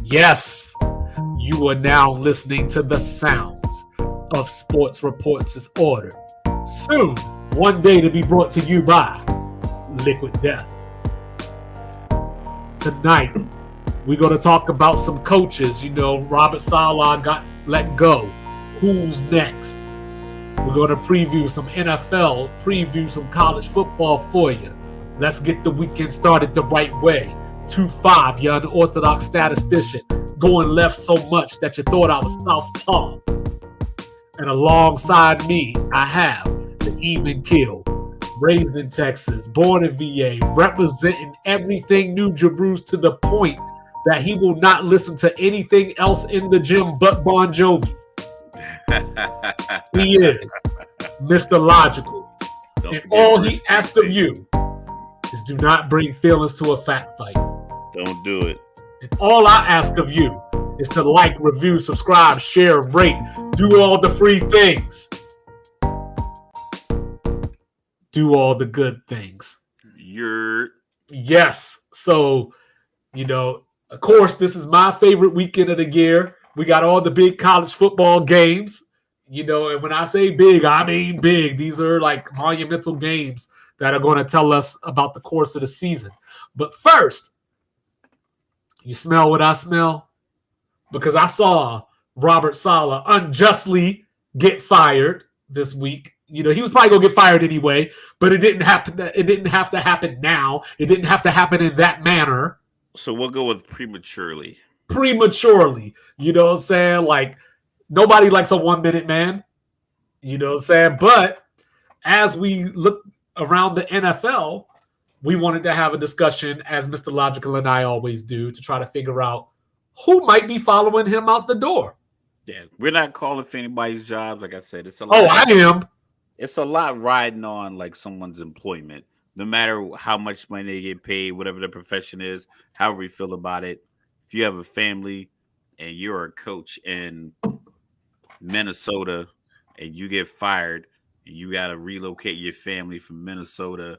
Yes, you are now listening to the sounds of Sports Reports as Ordered. Soon, one day to be brought to you by Liquid Death. Tonight, we're going to talk about some coaches. You know, Robert Saleh got let go. Who's next? We're going to preview some NFL, preview some college football for you. Let's get the weekend started the right way. 2-5, you're unorthodox statistician, going left so much that you thought I was southpaw. And alongside me, I have the even kill, raised in Texas, born in VA, representing everything New Jerusalem to the point that he will not listen to anything else in the gym but Bon Jovi. He is Mr. Logical. And all he asks of you is do not bring feelings to a fact fight. Don't do it. And all I ask of you is to like, review, subscribe, share, rate, do all the free things. Do all the good things. Yes. So, you know, of course, this is my favorite weekend of the year. We got all the big college football games, you know, and when I say big, I mean big. These are like monumental games that are going to tell us about the course of the season. But first, you smell what I smell? Because I saw Robert Saleh unjustly get fired this week. You know, he was probably going to get fired anyway, but it didn't happen. It didn't have to happen now. It didn't have to happen in that manner. So we'll go with prematurely. Prematurely. You know what I'm saying? Like, nobody likes a 1-minute man. You know what I'm saying? But as we look around the NFL, we wanted to have a discussion, as Mr. Logical and I always do, to try to figure out who might be following him out the door. Yeah, we're not calling for anybody's jobs. Like I said, it's a lot. Oh, I am. It's a lot riding on like someone's employment. No matter how much money they get paid, whatever their profession is, however you feel about it. If you have a family and you're a coach in Minnesota and you get fired and you got to relocate your family from Minnesota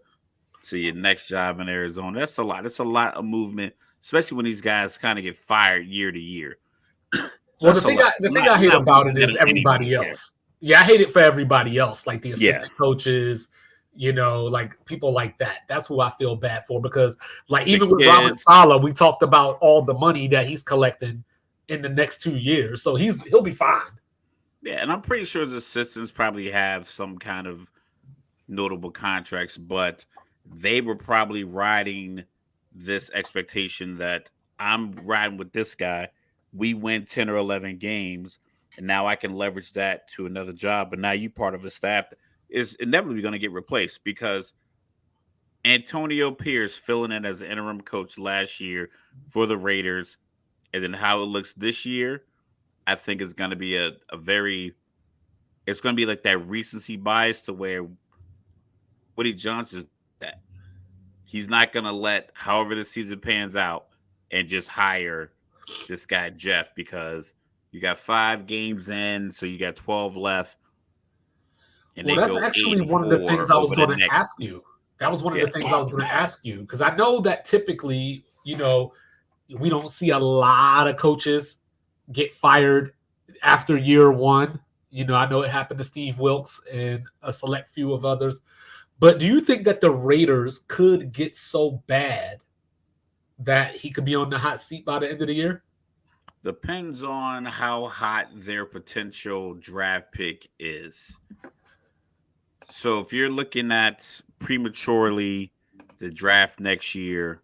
to your next job in Arizona, that's a lot. It's a lot of movement, especially when these guys kind of get fired year to year. So well, the thing I hate about it is everybody else. Yeah, I hate it for everybody else, like the assistant coaches, you know, like people like that. That's who I feel bad for because, like, even with Robert Saleh, we talked about all the money that he's collecting in the next 2 years, so he'll be fine. Yeah, and I'm pretty sure his assistants probably have some kind of notable contracts, but they were probably riding this expectation that I'm riding with this guy. We win 10 or 11 games, and now I can leverage that to another job. But now you part of a staff that is inevitably going to get replaced because Antonio Pierce filling in as an interim coach last year for the Raiders, and then how it looks this year, I think is going to be it's going to be like that recency bias to where Woody Johnson's that. He's not going to let however the season pans out and just hire this guy, Jeff, because you got 5 games in, so you got 12 left. And that's actually one of the things I was going to ask you. That was one of the things I was going to ask you because I know that typically, you know, we don't see a lot of coaches get fired after year one. You know, I know it happened to Steve Wilkes and a select few of others. But do you think that the Raiders could get so bad that he could be on the hot seat by the end of the year? Depends on how hot their potential draft pick is. So if you're looking at prematurely the draft next year,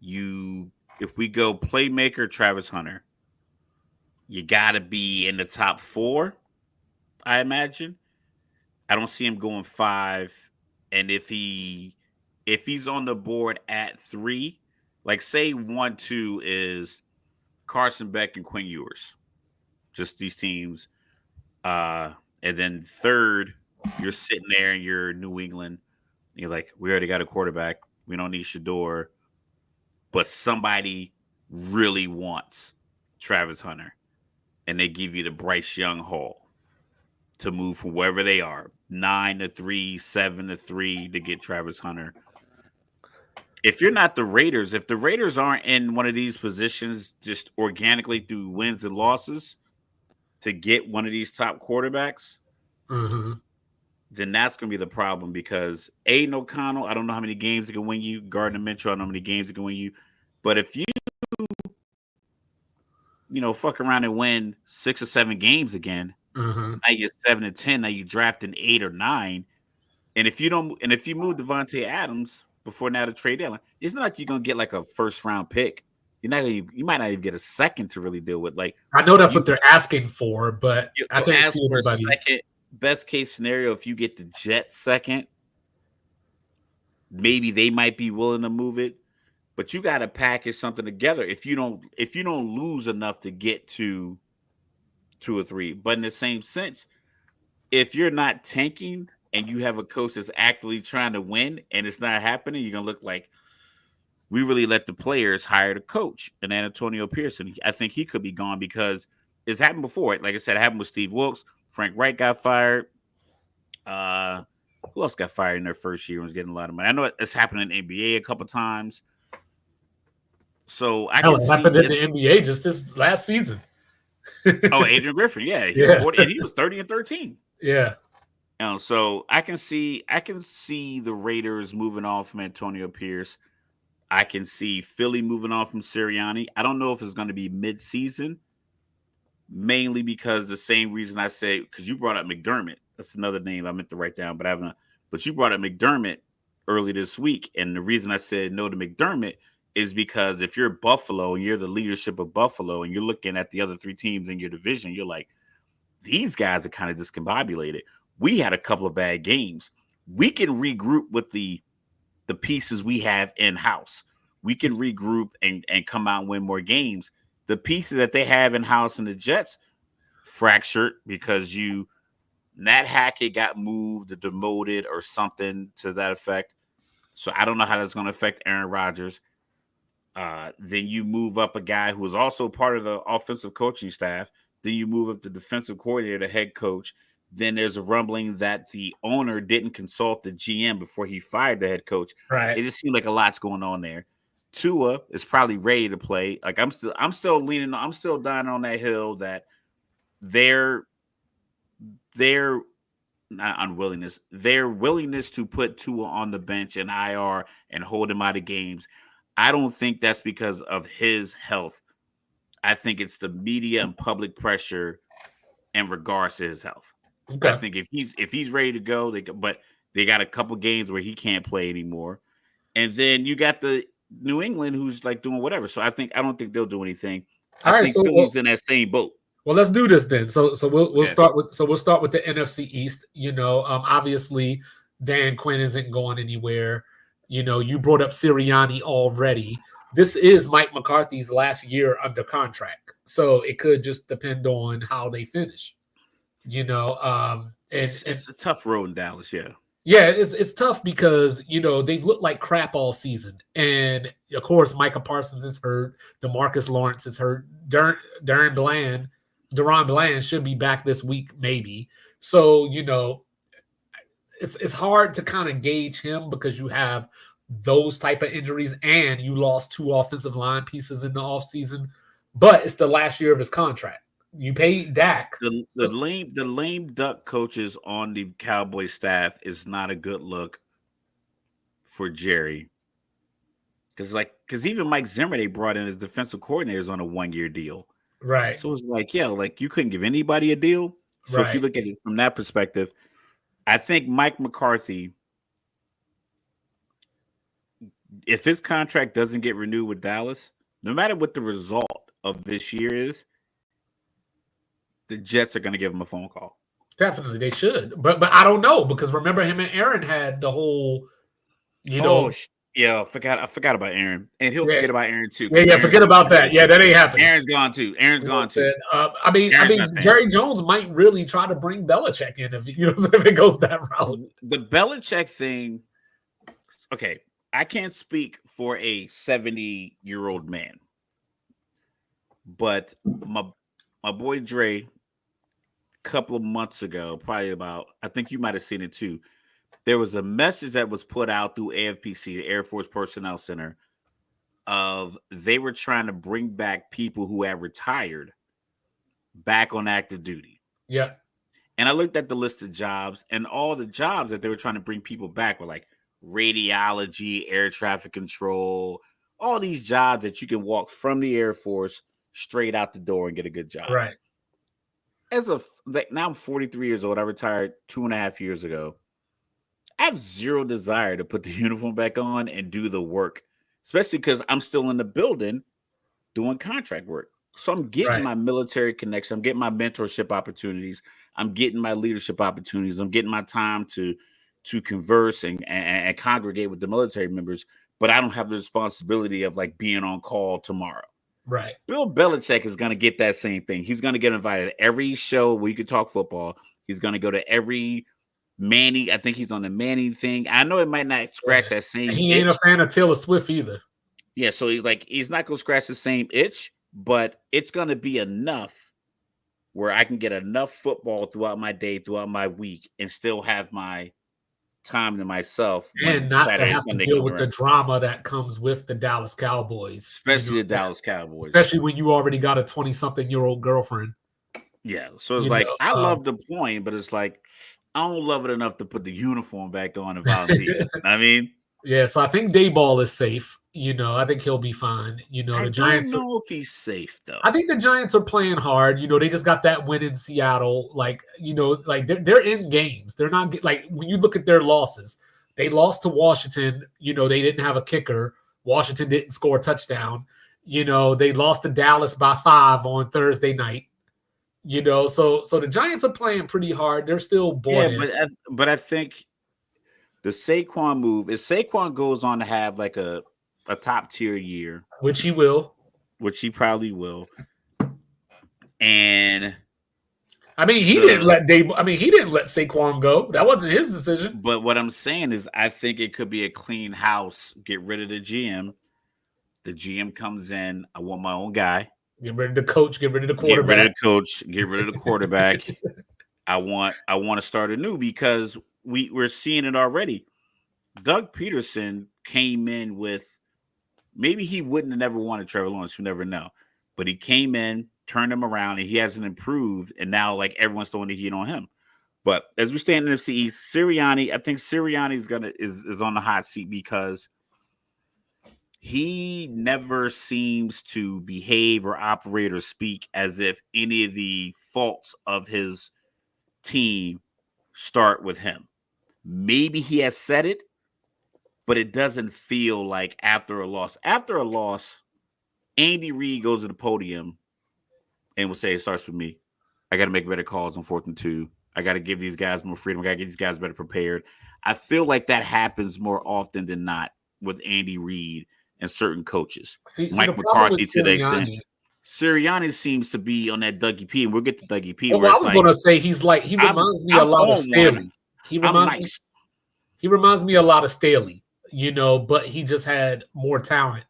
if we go playmaker Travis Hunter, you got to be in the top 4, I imagine. I don't see him going 5. And if he's on the board at 3, like say 1, 2 is Carson Beck and Quinn Ewers, just these teams. And then 3rd, you're sitting there and you're New England. You're like, we already got a quarterback. We don't need Shador. But somebody really wants Travis Hunter. And they give you the Bryce Young haul to move from wherever they are, 9 to 3, 7 to 3 to get Travis Hunter. if you're not the Raiders, if the Raiders aren't in one of these positions just organically through wins and losses to get one of these top quarterbacks, then that's going to be the problem because Aiden O'Connell, I don't know how many games he can win you. Gardner Minshew, I don't know how many games he can win you. But if fuck around and win 6 or 7 games again, now you're 7-10, now you draft an 8 or 9. And if you move Devontae Adams before now the trade deadline, it's not like you're gonna get like a first round pick. You might not even get a second to really deal with. Like I know that's what they're asking for, but I couldn't ask see for anybody. a second. Best case scenario, if you get the Jets second, maybe they might be willing to move it. But you got to package something together if you don't lose enough to get to 2 or 3. But in the same sense, if you're not tanking and you have a coach that's actively trying to win and it's not happening, you're gonna look like we really let the players hire the coach. And Antonio Pearson, I think he could be gone because it's happened before. Like I said, it happened with Steve Wilkes. Frank Wright got fired. Who else got fired in their first year and was getting a lot of money? I know it's happened in the NBA a couple times. So I can see happened in the NBA just this last season. Adrian Griffin, yeah, he was 40 and he was 30-13. Yeah. So I can see the Raiders moving on from Antonio Pierce. I can see Philly moving on from Sirianni. I don't know if it's going to be mid-season, mainly because the same reason I say, because you brought up McDermott. That's another name I meant to write down, but I haven't. But you brought up McDermott early this week, and the reason I said no to McDermott is because if you're Buffalo and you're the leadership of Buffalo and you're looking at the other 3 teams in your division, you're like, these guys are kind of discombobulated. We had a couple of bad games. We can regroup with the pieces we have in-house. We can regroup and come out and win more games. The pieces that they have in-house in the Jets fractured because Nat Hackett got moved or demoted or something to that effect. So I don't know how that's going to affect Aaron Rodgers. Then you move up a guy who is also part of the offensive coaching staff. Then you move up the defensive coordinator, the head coach. Then there's a rumbling that the owner didn't consult the GM before he fired the head coach. Right. It just seemed like a lot's going on there. Tua is probably ready to play. Like I'm still dying on that hill that their not unwillingness, their willingness to put Tua on the bench and IR and hold him out of games. I don't think that's because of his health. I think it's the media and public pressure in regards to his health. Okay. I think if he's ready to go, but they got a couple games where he can't play anymore. And then you got the New England who's like doing whatever. So I don't think they'll do anything. I think Philly's in that same boat. Well, let's do this then. So we'll start with the NFC East. Obviously Dan Quinn isn't going anywhere. You brought up Sirianni already. This is Mike McCarthy's last year under contract, so it could just depend on how they finish. It's a tough road in Dallas, yeah. Yeah, it's tough because they've looked like crap all season, and of course Micah Parsons is hurt, DeMarcus Lawrence is hurt, Deron Bland should be back this week maybe. So it's hard to kind of gauge him because you have those type of injuries and you lost 2 offensive line pieces in the offseason, but it's the last year of his contract. You paid Dak. The lame duck coaches on the Cowboy staff is not a good look for Jerry. Because even Mike Zimmer, they brought in as defensive coordinators on a 1-year deal. Right. So it's like, yeah, like you couldn't give anybody a deal. So if you look at it from that perspective, I think Mike McCarthy, if his contract doesn't get renewed with Dallas, no matter what the result of this year is, the Jets are going to give him a phone call. Definitely, they should. But I don't know because remember him and Aaron had the whole, I forgot about Aaron, and he'll forget about Aaron too. Yeah, forget about that. Yeah, that ain't happening. Aaron's gone too. I mean, Jerry Jones might really try to bring Belichick in if it goes that route. The Belichick thing. Okay, I can't speak for a 70-year-old man, but my boy Dre, a couple of months ago, probably about, I think you might have seen it too. there was a message that was put out through AFPC, the Air Force Personnel Center, of they were trying to bring back people who have retired back on active duty. Yeah. And I looked at the list of jobs, and all the jobs that they were trying to bring people back were like radiology, air traffic control, all these jobs that you can walk from the Air Force straight out the door and get a good job. Right. Now I'm 43 years old. I retired 2.5 years ago. I have zero desire to put the uniform back on and do the work, especially because I'm still in the building doing contract work. So I'm getting my military connection. I'm getting my mentorship opportunities. I'm getting my leadership opportunities. I'm getting my time to converse and congregate with the military members, but I don't have the responsibility of like being on call tomorrow. Right. Bill Belichick is going to get that same thing. He's going to get invited to every show where you could talk football. He's going to go to every Manning. I think he's on the Manning thing. I know it might not scratch that same itch. He ain't a fan of Taylor Swift either. Yeah, so he's not going to scratch the same itch, but it's going to be enough where I can get enough football throughout my day, throughout my week, and still have my time to myself. And not Saturday, to have to deal with the drama that comes with the Dallas Cowboys. Especially the Dallas Cowboys. Especially when you already got a 20-something-year-old girlfriend. Yeah, so it's like, I love the point, but it's like, I don't love it enough to put the uniform back on and volunteer. I mean? Yeah, so I think Dayball is safe. I think he'll be fine. The Giants. I don't know if he's safe though. I think the Giants are playing hard. They just got that win in Seattle. Like they're in games. They're not like when you look at their losses. They lost to Washington. They didn't have a kicker. Washington didn't score a touchdown. They lost to Dallas by 5 on Thursday night. So the Giants are playing pretty hard. They're still bored. Yeah, but I think the Saquon move is Saquon goes on to have like a top tier year, which he will, which he probably will. And I mean, he didn't let Saquon go. That wasn't his decision. But what I'm saying is, I think it could be a clean house. Get rid of the GM. The GM comes in. I want my own guy. Get rid of the coach. Get rid of the quarterback. Get rid of the coach. Get rid of the quarterback. I want to start anew because we're seeing it already. Doug Peterson came in with. Maybe he wouldn't have never wanted Trevor Lawrence. You never know. But he came in, turned him around, and he hasn't improved. And now, like, everyone's throwing the heat on him. But as we stand in the NFC East, Sirianni, I think Sirianni is on the hot seat because he never seems to behave or operate or speak as if any of the faults of his team start with him. Maybe he has said it, but it doesn't feel like after a loss. After a loss, Andy Reid goes to the podium and will say, it starts with me. I got to make better calls on 4th and 2. I got to give these guys more freedom. I got to get these guys better prepared. I feel like that happens more often than not with Andy Reid and certain coaches. Mike McCarthy to the extent. Sirianni seems to be on that Dougie P, and we'll get to Dougie P. Well, I was going to say he reminds me a lot of Staley. He reminds me a lot of Staley. But he just had more talent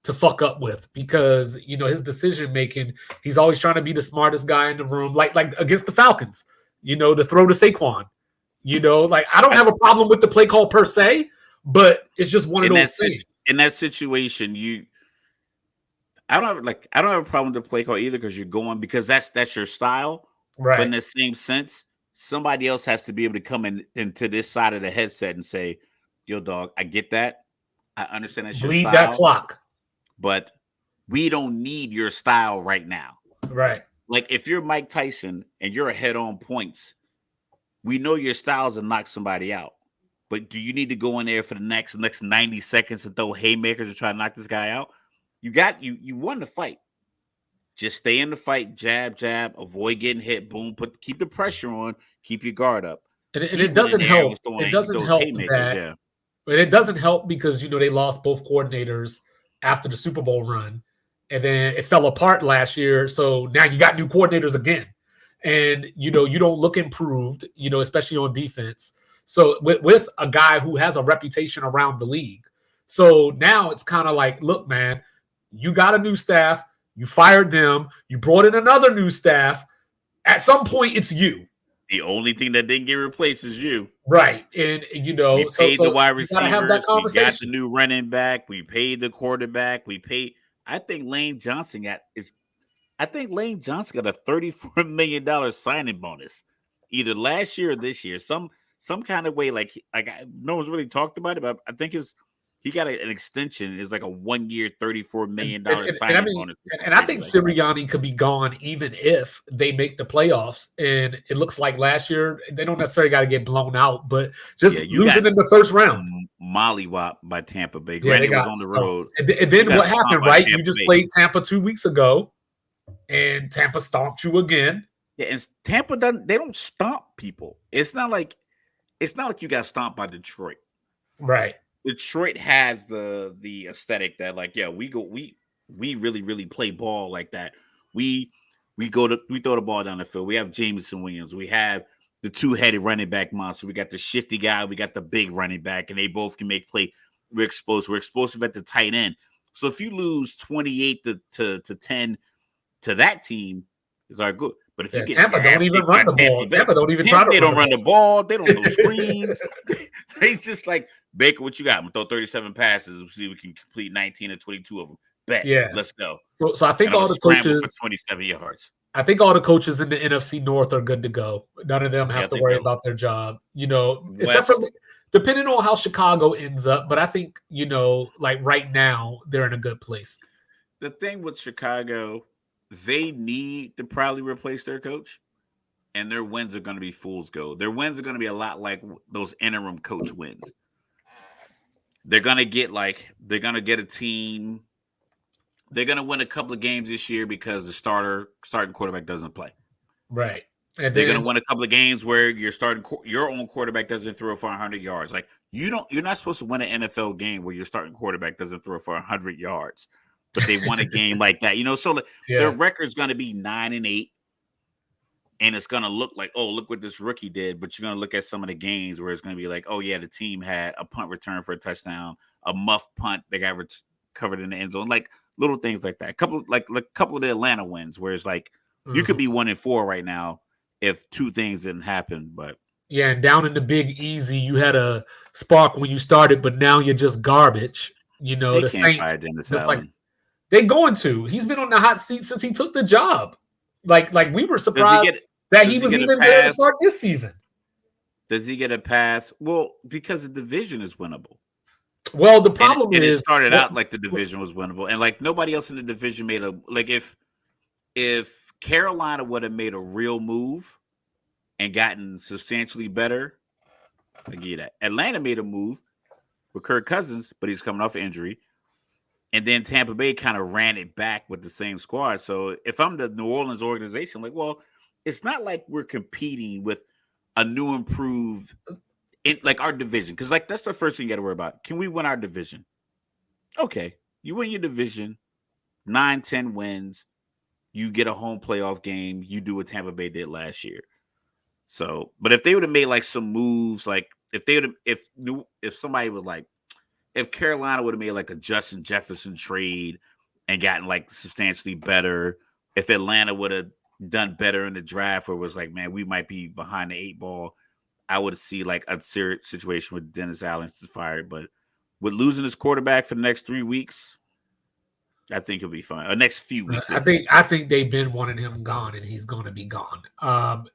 to fuck up with because, his decision making, he's always trying to be the smartest guy in the room, like against the Falcons, to throw to Saquon, I don't have a problem with the play call per se, but it's just one of those things. In that situation, I don't have a problem with the play call either because you're going because that's your style. Right. But in the same sense, somebody else has to be able to come into this side of the headset and say, yo, dog, I get that. I understand that's your style. Bleed that clock. But we don't need your style right now. Right. Like if you're Mike Tyson and you're ahead on points, we know your style is to knock somebody out. But do you need to go in there for the next 90 seconds and throw haymakers to try to knock this guy out? You won the fight. Just stay in the fight, jab, avoid getting hit, boom, keep the pressure on, keep your guard up. And it doesn't help. It doesn't help that. But it doesn't help because, they lost both coordinators after the Super Bowl run. And then it fell apart last year. So now you got new coordinators again. And, you don't look improved, especially on defense. So with a guy who has a reputation around the league. So now it's kind of like, look, man, you got a new staff. You fired them. You brought in another new staff. At some point, it's you. The only thing that didn't get replaced is you. Right. And We so paid the wide you gotta have that receivers. We got the conversation. new running back. We paid the quarterback. We paid. I think Lane Johnson got is. I think Lane Johnson got a $34 million signing bonus, either last year or this year. Some kind of way, no one's really talked about it, but I think he got an extension. It's like a 1 year, $34 million And I signing mean, bonus. and I think Sirianni could be gone even if they make the playoffs. And it looks like last year they don't necessarily got to get blown out, but just losing in the first round. Mollywop by Tampa Bay. Yeah, Granted, it was on the road. And then what happened, right? You just played Tampa 2 weeks ago, and Tampa stomped you again. Yeah, and Tampa they don't stomp people. It's not like you got stomped by Detroit. Right. Detroit has the aesthetic that we really, really play ball like that. We throw the ball down the field. We have Jameson Williams. We have the two-headed running back monster. We got the shifty guy. We got the big running back, and they both can make play. We're explosive. We're explosive at the tight end. So if you lose 28 to 10 to that team, it's all good. But if you get Tampa don't even run the ball. Tampa don't even try to. They don't run the ball. They don't do screens. They just like, Baker, what you got? I'm gonna throw 37 passes. We'll see if we can complete 19 or 22 of them. Bet. Yeah, let's go. So I think all the coaches for 27 yards. I think all the coaches in the NFC North are good to go. None of them have to worry about their job. Except for depending on how Chicago ends up. But I think like right now they're in a good place. The thing with Chicago, they need to probably replace their coach, and their wins are going to be fool's gold. Their wins are going to be a lot like those interim coach wins. They're going to get a team. They're going to win a couple of games this year because the starting quarterback doesn't play. Right. And they're going to win a couple of games where your own quarterback doesn't throw for 100 yards. Like you're not supposed to win an NFL game where your starting quarterback doesn't throw for 100 yards. But they won a game like that, so their record's going to be 9-8, and it's going to look like, oh, look what this rookie did. But you're going to look at some of the games where it's going to be like, oh yeah, the team had a punt return for a touchdown, a muff punt they got covered in the end zone, like little things like that. A couple of the Atlanta wins where it's like you could be 1-4 right now if two things didn't happen, but. Yeah, and down in the Big Easy, you had a spark when you started, but now you're just garbage. The Saints just like. They're going to. He's been on the hot seat since he took the job. Like we were surprised that he was even there to start this season. Does he get a pass? Well, because the division is winnable. Well, the problem is it started out like the division was winnable, and like nobody else in the division made if Carolina would have made a real move and gotten substantially better, I get that. Atlanta made a move with Kirk Cousins, but he's coming off injury. And then Tampa Bay kind of ran it back with the same squad. So if I'm the New Orleans organization, I'm like, well, it's not like we're competing with a new improved in like our division. Because like that's the first thing you got to worry about. Can we win our division? Okay. You win your division, 9-10 wins. You get a home playoff game. You do what Tampa Bay did last year. So, but if they would have made like some moves, like if somebody was like, if Carolina would have made like a Justin Jefferson trade and gotten like substantially better, if Atlanta would have done better in the draft where it was like, man, we might be behind the 8 ball, I would see like a serious situation with Dennis Allen is fired. But with losing his quarterback for the next 3 weeks, I think he'll be fine. Next few weeks. I think they've been wanting him gone, and he's going to be gone. And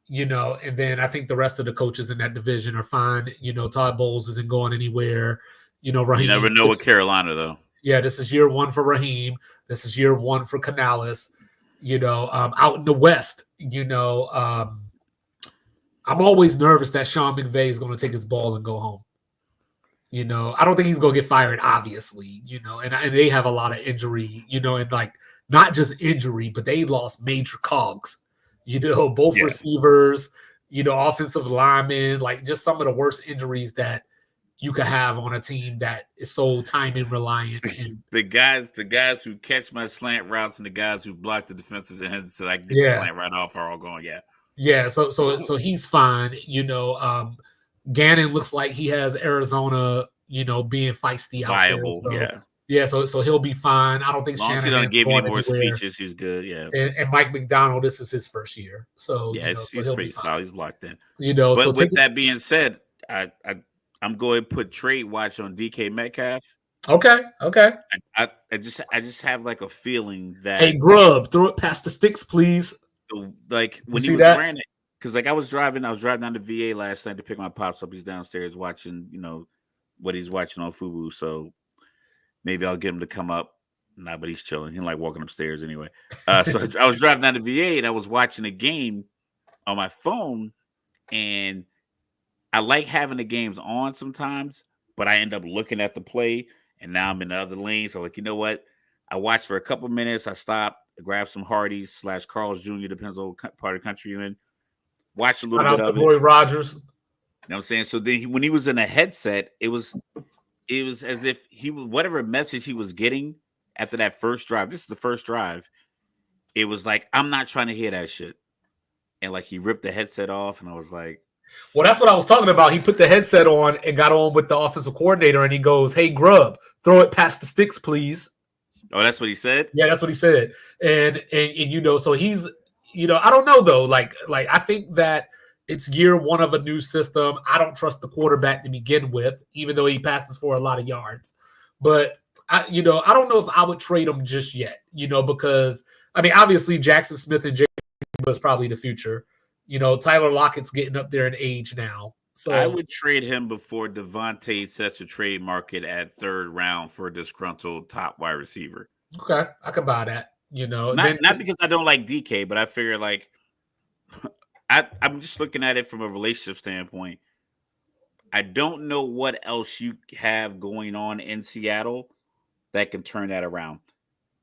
then I think the rest of the coaches in that division are fine. Todd Bowles isn't going anywhere. Raheem, you never know with Carolina, though. Yeah, this is year 1 for Raheem. This is year 1 for Canales. Out in the West, I'm always nervous that Sean McVay is going to take his ball and go home. I don't think he's going to get fired, obviously, and they have a lot of injury, and like not just injury, but they lost major cogs, both receivers, offensive linemen, like just some of the worst injuries that you could have on a team that is so timing reliant. And the guys who catch my slant routes and the guys who block the defensive ends so I can get the slant right off are all going, Yeah, so he's fine. Gannon looks like he has Arizona, being feisty out viable, there. So, Yeah, so he'll be fine. I don't think As long as he Shanahan's doesn't give any going more anywhere. speeches, he's good. Yeah. And Mike McDonald, this is his first year, so Yeah, so he's he'll be pretty fine. solid. He's locked in. So But take with it. that being said, I'm going to put trade watch on DK Metcalf. Okay. I just have like a feeling Hey, that Grub, throw it past the sticks, please. like You when he see was that? wearing it, because like I was driving down to VA last night to pick my pops up. He's downstairs watching, what he's watching on Fubu. So maybe I'll get him to come up. Nah, but he's chilling. He like walking upstairs anyway. So I was driving down to VA and I was watching a game on my phone, and I like having the games on sometimes, but I end up looking at the play, and now I'm in the other lane. So, like, you know what? I watched for a couple minutes. I stopped, grabbed some Hardee's / Carl's Jr., depends on what part of the country you're in. Watched a little Shout bit out to of it. Roy Rogers. You know what I'm saying? So then when he was in a headset, it was as if he was whatever message he was getting after that first drive. This is the first drive. It was like, I'm not trying to hear that shit. And like he ripped the headset off, and I was like, Well, that's what I was talking about. He put the headset on and got on with the offensive coordinator, and he goes, "Hey, Grub, throw it past the sticks, please." oh, that's what he said? Yeah, that's what he said. And so he's, I don't know though. Like I think that it's year one of a new system. I don't trust the quarterback to begin with, even though he passes for a lot of yards. But I don't know if I would trade him just yet. Because I mean, obviously Jackson Smith and Jay was probably the future. Tyler Lockett's getting up there in age now. So I would trade him before Devontae sets a trade market at third round for a disgruntled top wide receiver. Okay, I can buy that. Not because I don't like DK, but I figure like I'm just looking at it from a relationship standpoint. I don't know what else you have going on in Seattle that can turn that around.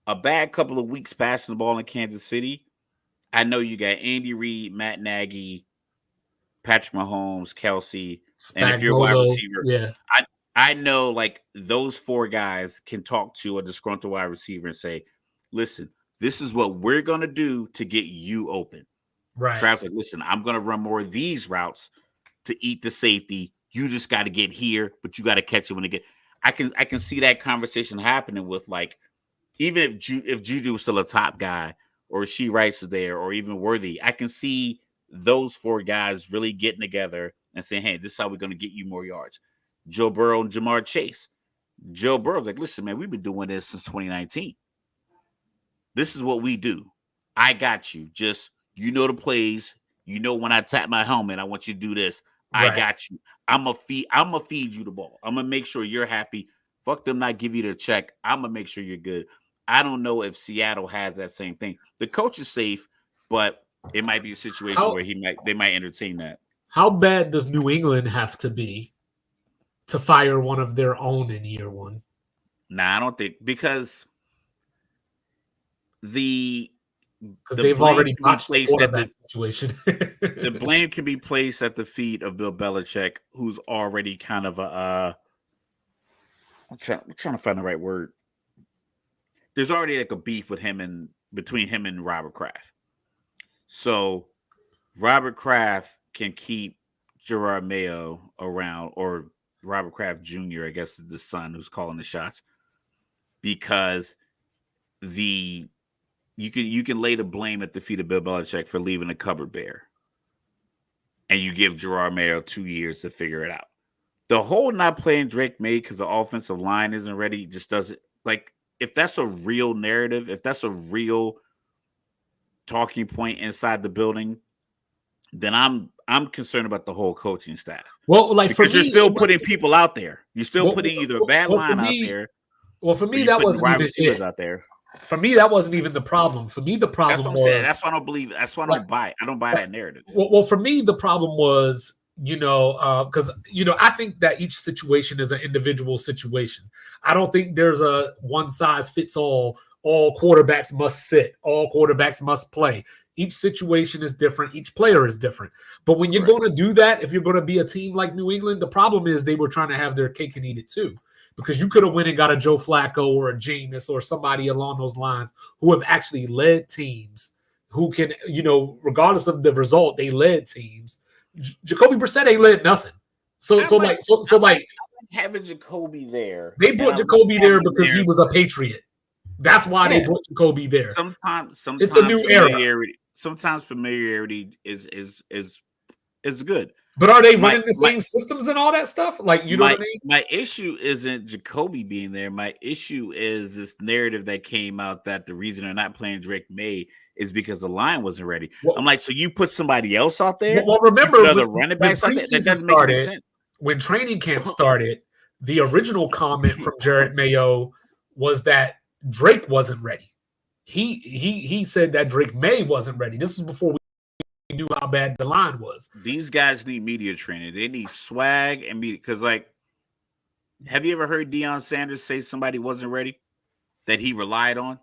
A bad couple of weeks passing the ball in Kansas City. I know you got Andy Reid, Matt Nagy, Patrick Mahomes, Kelsey, and if you're a wide receiver, yeah. I know like those four guys can talk to a disgruntled wide receiver and say, listen, this is what we're going to do to get you open. Right. Travis like, listen, I'm going to run more of these routes to eat the safety. You just got to get here, but you got to catch it when it get. I can see that conversation happening with like, even if Juju was still a top guy or she Rice is there or even Worthy, I can see those four guys really getting together and saying, hey, this is how we're going to get you more yards. Joe Burrow and Jamar Chase. Joe Burrow's like, listen, man, we've been doing this since 2019. This is what we do. I got you. Just, the plays. When I tap my helmet, I want you to do this. Right. I got you. I'm gonna feed you the ball. I'm gonna make sure you're happy. Fuck them not give you the check. I'm gonna make sure you're good. I don't know if Seattle has that same thing. The coach is safe, but it might be a situation where they might entertain that. How bad does New England have to be to fire one of their own in year one? Nah, I don't think, because they've already botched the quarterback situation. The blame can be placed at the feet of Bill Belichick, who's already kind of I'm trying to find the right word. There's already like a beef between him and Robert Kraft. So Robert Kraft can keep Gerard Mayo around, or Robert Kraft Jr., I guess is the son who's calling the shots, because you can lay the blame at the feet of Bill Belichick for leaving the cupboard bare, and you give Gerard Mayo 2 years to figure it out. The whole not playing Drake May because the offensive line isn't ready just doesn't, like, if that's a real narrative, if that's a real talking point inside the building, then I'm concerned about the whole coaching staff. Well, like, because you're still putting people out there. You're still putting either a bad line out there. Well, for me, that wasn't even receivers out there. For me, that wasn't even the problem. For me, the problem that's what I'm was saying. That's why I don't believe. That's why I don't buy it. I don't buy that narrative. Well, for me, the problem was, because I think that each situation is an individual situation. I don't think there's a one size fits all. All quarterbacks must sit. All quarterbacks must play. Each situation is different. Each player is different. But when you're going to do that, if you're going to be a team like New England, the problem is they were trying to have their cake and eat it too. Because you could have went and got a Joe Flacco or a Jameis or somebody along those lines who have actually led teams, who can, regardless of the result, they led teams. Jacoby Brissett ain't led nothing. So having Jacoby there. They And brought I love Jacoby there having him because he there. was a Patriot. That's why they Yeah. brought Jacoby there. Sometimes It's a new era. familiarity is good. But are they My running the my same systems and all that stuff? Like, you know what my I mean? my issue isn't Jacoby being there. My issue is this narrative that came out that the reason they're not playing Drake May is because the line wasn't ready. I'm Well, like, so you put somebody else out there? You remember put other running when backs out there? That preseason doesn't make any started, sense. when training camp started, the original comment from Jared Mayo was that Drake wasn't ready. He said that Drake May wasn't ready. This was before we knew how bad the line was. These guys need media training. They need swag and media. Because, like, have you ever heard Deion Sanders say somebody wasn't ready that he relied on?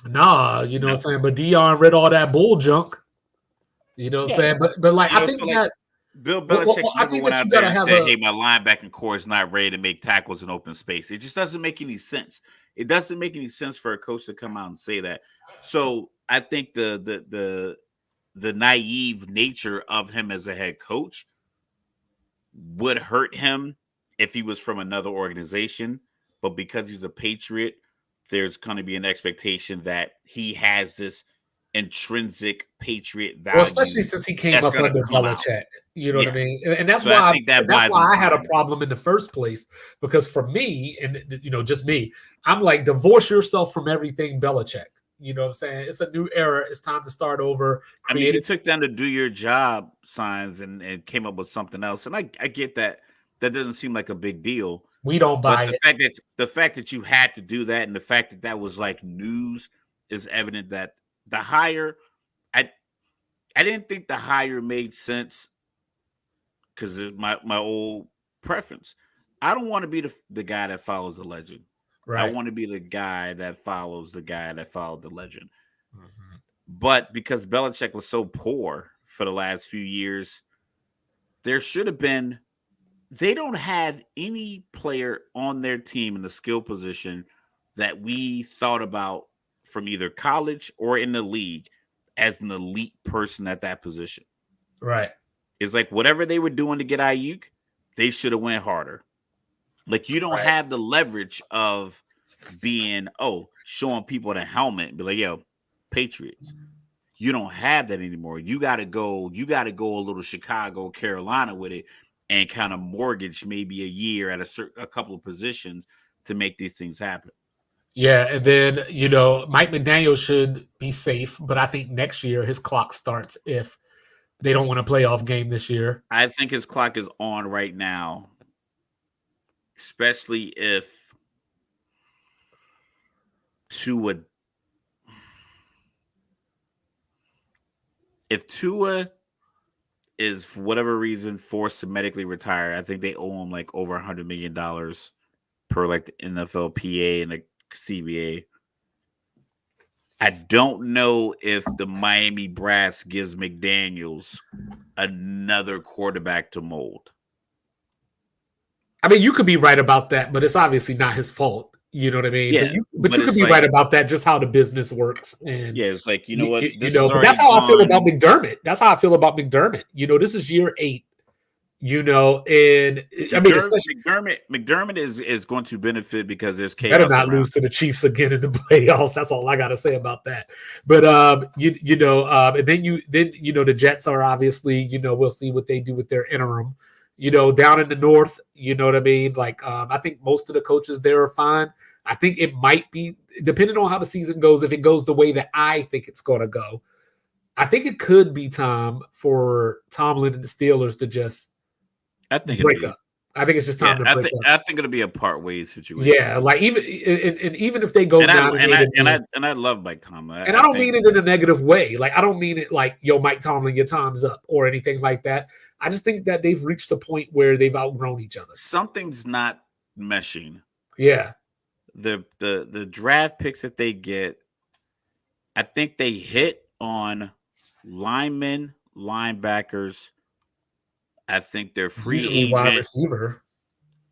Nah, you know what I'm saying? But Deion read all that bull junk. You know what I'm saying? But like, I think that Bill Belichick I never think went that out you there gotta and have said, hey, my linebacking core is not ready to make tackles in open space. It just doesn't make any sense. It doesn't make any sense for a coach to come out and say that. So I think the naive nature of him as a head coach would hurt him if he was from another organization. But because he's a Patriot, there's going to be an expectation that he has this intrinsic Patriot value. Well, especially since he came up under Belichick. You know what I mean? And that's why I had a problem in the first place. Because for me, and you know, just me, I'm like, divorce yourself from everything Belichick. You know what I'm saying? It's a new era. It's time to start over. I mean, he took down the do your job signs and came up with something else. And I get that. That doesn't seem like a big deal. We don't buy it. The fact that you had to do that and the fact that that was like news is evident that the hire, I didn't think the hire made sense because it's my old preference. I don't want to be the guy that follows the legend. Right. I want to be the guy that follows the guy that followed the legend. Mm-hmm. But because Belichick was so poor for the last few years, there should have been. They don't have any player on their team in the skill position that we thought about from either college or in the league as an elite person at that position. Right. It's like whatever they were doing to get Ayuk, they should have went harder. Like you don't have the leverage of being, showing people the helmet and be like, yo, Patriots. You don't have that anymore. You gotta go a little Chicago, Carolina with it and kind of mortgage maybe a year at a couple of positions to make these things happen. Yeah, and then, you know, Mike McDaniel should be safe, but I think next year his clock starts if they don't win a playoff game this year. I think his clock is on right now, especially if Tua is for whatever reason forced to medically retire, I think they owe him like over $100 million per like the NFLPA and the CBA. I don't know if the Miami brass gives McDaniels another quarterback to mold. I mean, you could be right about that, but it's obviously not his fault. You know what I mean? Yeah, but you could be right about that, just how the business works. And yeah, it's like, you know what? But that's how I feel about McDermott. That's how I feel about McDermott. You know, this is year 8. You know, and I mean, McDermott is going to benefit because there's chaos. Better not lose to the Chiefs again in the playoffs. That's all I got to say about that. But and then the Jets are obviously, we'll see what they do with their interim. Down in the North, you know what I mean? Like, I think most of the coaches there are fine. I think it might be, depending on how the season goes, if it goes the way that I think it's going to go, I think it could be time for Tomlin and the Steelers to just break up. I think it's just time to break up. I think it'll be a part ways situation. Yeah, like even if they go down and I love Mike Tomlin. I don't mean it in a negative way. Like I don't mean it like, yo, Mike Tomlin, your time's up or anything like that. I just think that they've reached a point where they've outgrown each other. Something's not meshing. Yeah. The draft picks that they get, I think they hit on linemen, linebackers. I think their free agent wide receiver,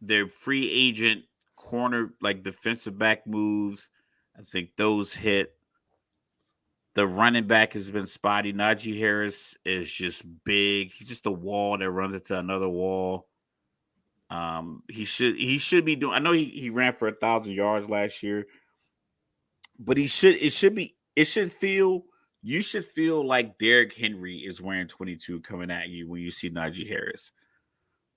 their free agent corner, like defensive back moves, I think those hit. The running back has been spotty. Najee Harris is just big. He's just a wall that runs into another wall. He should be doing. I know he ran for 1,000 yards last year, but it should feel. You should feel like Derrick Henry is wearing 22 coming at you when you see Najee Harris,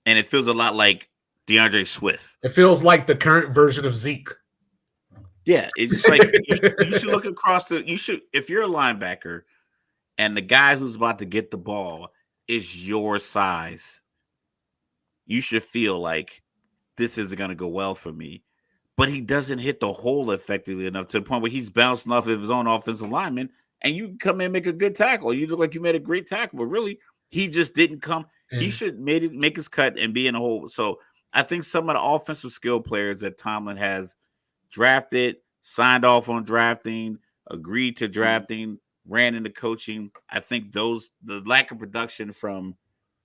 and it feels a lot like DeAndre Swift. It feels like the current version of Zeke. Yeah, it's just like you should look across the. You should, if you're a linebacker, and the guy who's about to get the ball is your size, you should feel like this isn't going to go well for me. But he doesn't hit the hole effectively enough to the point where he's bouncing off of his own offensive lineman, and you come in and make a good tackle. You look like you made a great tackle, but really, he just didn't come. He should make his cut and be in a hole. So I think some of the offensive skill players that Tomlin has drafted, signed off on drafting, agreed to drafting, ran into coaching. I think the lack of production from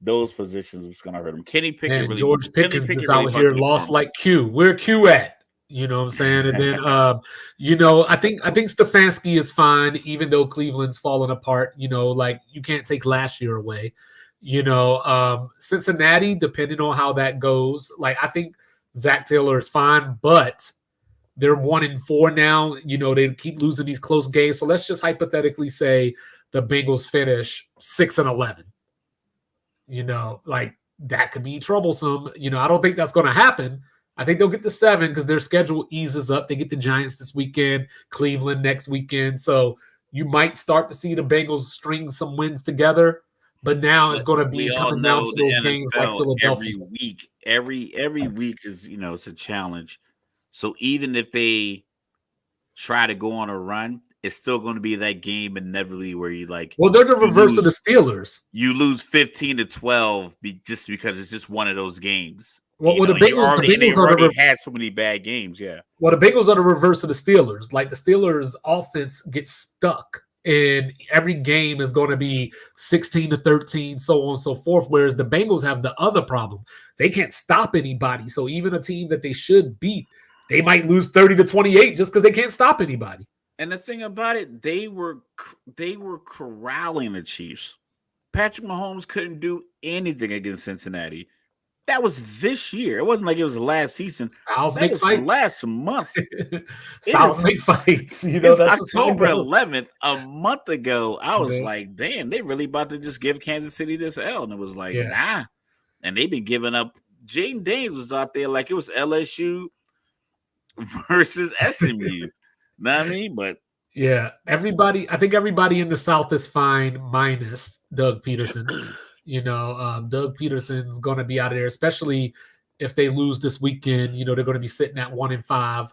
those positions was going to hurt him. Kenny Pickett really. George Pickens is out here lost like Q. Where Q at? You know what I'm saying? And then, I think Stefanski is fine, even though Cleveland's falling apart. Like you can't take last year away. Cincinnati, depending on how that goes, like I think Zach Taylor is fine, but they're 1-4 now. They keep losing these close games. So let's just hypothetically say the Bengals finish 6-11. Like that could be troublesome. I don't think that's going to happen. I think they'll get to 7 because their schedule eases up. They get the Giants this weekend, Cleveland next weekend. So you might start to see the Bengals string some wins together. But now it's going to be coming down to those games like Philadelphia. Every week is, it's a challenge. So even if they try to go on a run, it's still going to be that game inevitably where you like. Well, they're the reverse of the Steelers. You lose 15-12 just because it's just one of those games. Well, the Bengals already had so many bad games. Yeah. Well, the Bengals are the reverse of the Steelers. Like the Steelers' offense gets stuck, and every game is going to be 16-13, so on and so forth. Whereas the Bengals have the other problem; they can't stop anybody. So even a team that they should beat, they might lose 30-28 just because they can't stop anybody. And the thing about it, they were corralling the Chiefs. Patrick Mahomes couldn't do anything against Cincinnati. That was this year. It wasn't like it was last season. That was last month. Styles make fights. It's October 11th, a month ago. I was like, damn, they really about to just give Kansas City this L. And it was like, nah. And they've been giving up. Jaden Daniels was out there like it was LSU versus SMU. Know what I mean? But yeah, I think everybody in the South is fine, minus Doug Peterson. Doug Peterson's going to be out of there, especially if they lose this weekend. They're going to be sitting at 1-5.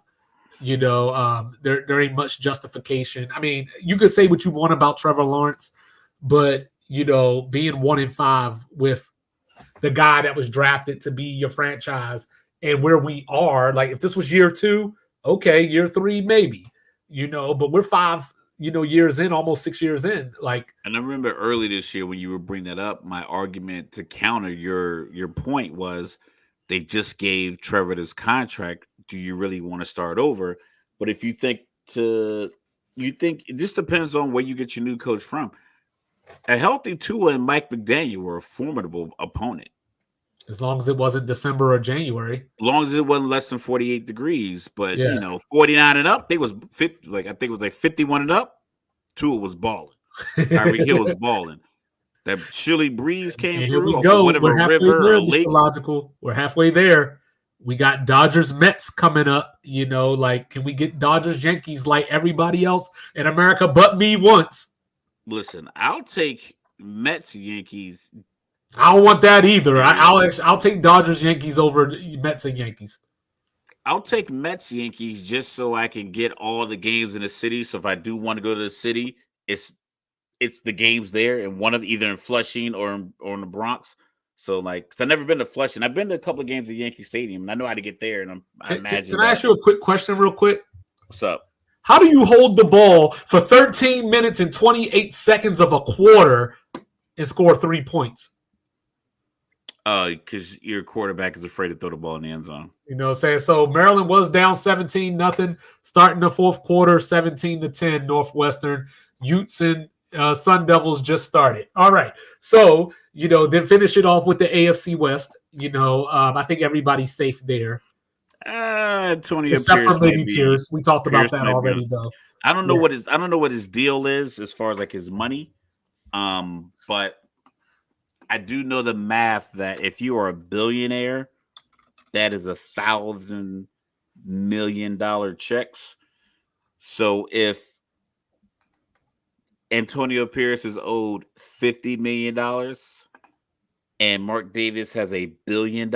There ain't much justification. I mean, you could say what you want about Trevor Lawrence, but being 1-5 with the guy that was drafted to be your franchise and where we are, like if this was year 2, okay, year 3 maybe, but we're 5. Years in, almost 6 years in. And I remember early this year when you were bringing that up, my argument to counter your point was they just gave Trevor this contract. Do you really want to start over? But if you think it just depends on where you get your new coach from. A healthy Tua and Mike McDaniel were a formidable opponent. As long as it wasn't December or January. As long as it wasn't less than 48 degrees. But, 49 and up, they was 50, I think it was like 51 and up. Tua was balling. Tyreek Hill was balling. That chilly breeze came and through. Here we go. Whatever We're halfway river there, or lake. Logical. We're halfway there. We got Dodgers-Mets coming up. Can we get Dodgers-Yankees like everybody else in America but me once? Listen, I'll take Mets-Yankees. I don't want that either. I'll take Dodgers Yankees over Mets and Yankees. I'll take Mets Yankees just so I can get all the games in the city. So if I do want to go to the city, it's the games there, and one of either in Flushing or in the Bronx. So because I've never been to Flushing. I've been to a couple of games at Yankee Stadium, and I know how to get there. And I imagine. Can I ask you a quick question, real quick? What's up? How do you hold the ball for 13 minutes and 28 seconds of a quarter and score 3 points? Because your quarterback is afraid to throw the ball in the end zone. You know what I'm saying? So Maryland was down 17-0, starting the fourth quarter, 17-10, Northwestern. Utes and Sun Devils just started. All right. So, then finish it off with the AFC West. I think everybody's safe there. Antonio Except for Pierce might maybe be. Pierce. We talked about Pierce that might be already, honest. though. I don't know Yeah. what his deal is as far as like his money. But I do know the math that if you are a billionaire, that is $1,000 million checks. So if Antonio Pierce is owed $50 million and Mark Davis has $1 billion,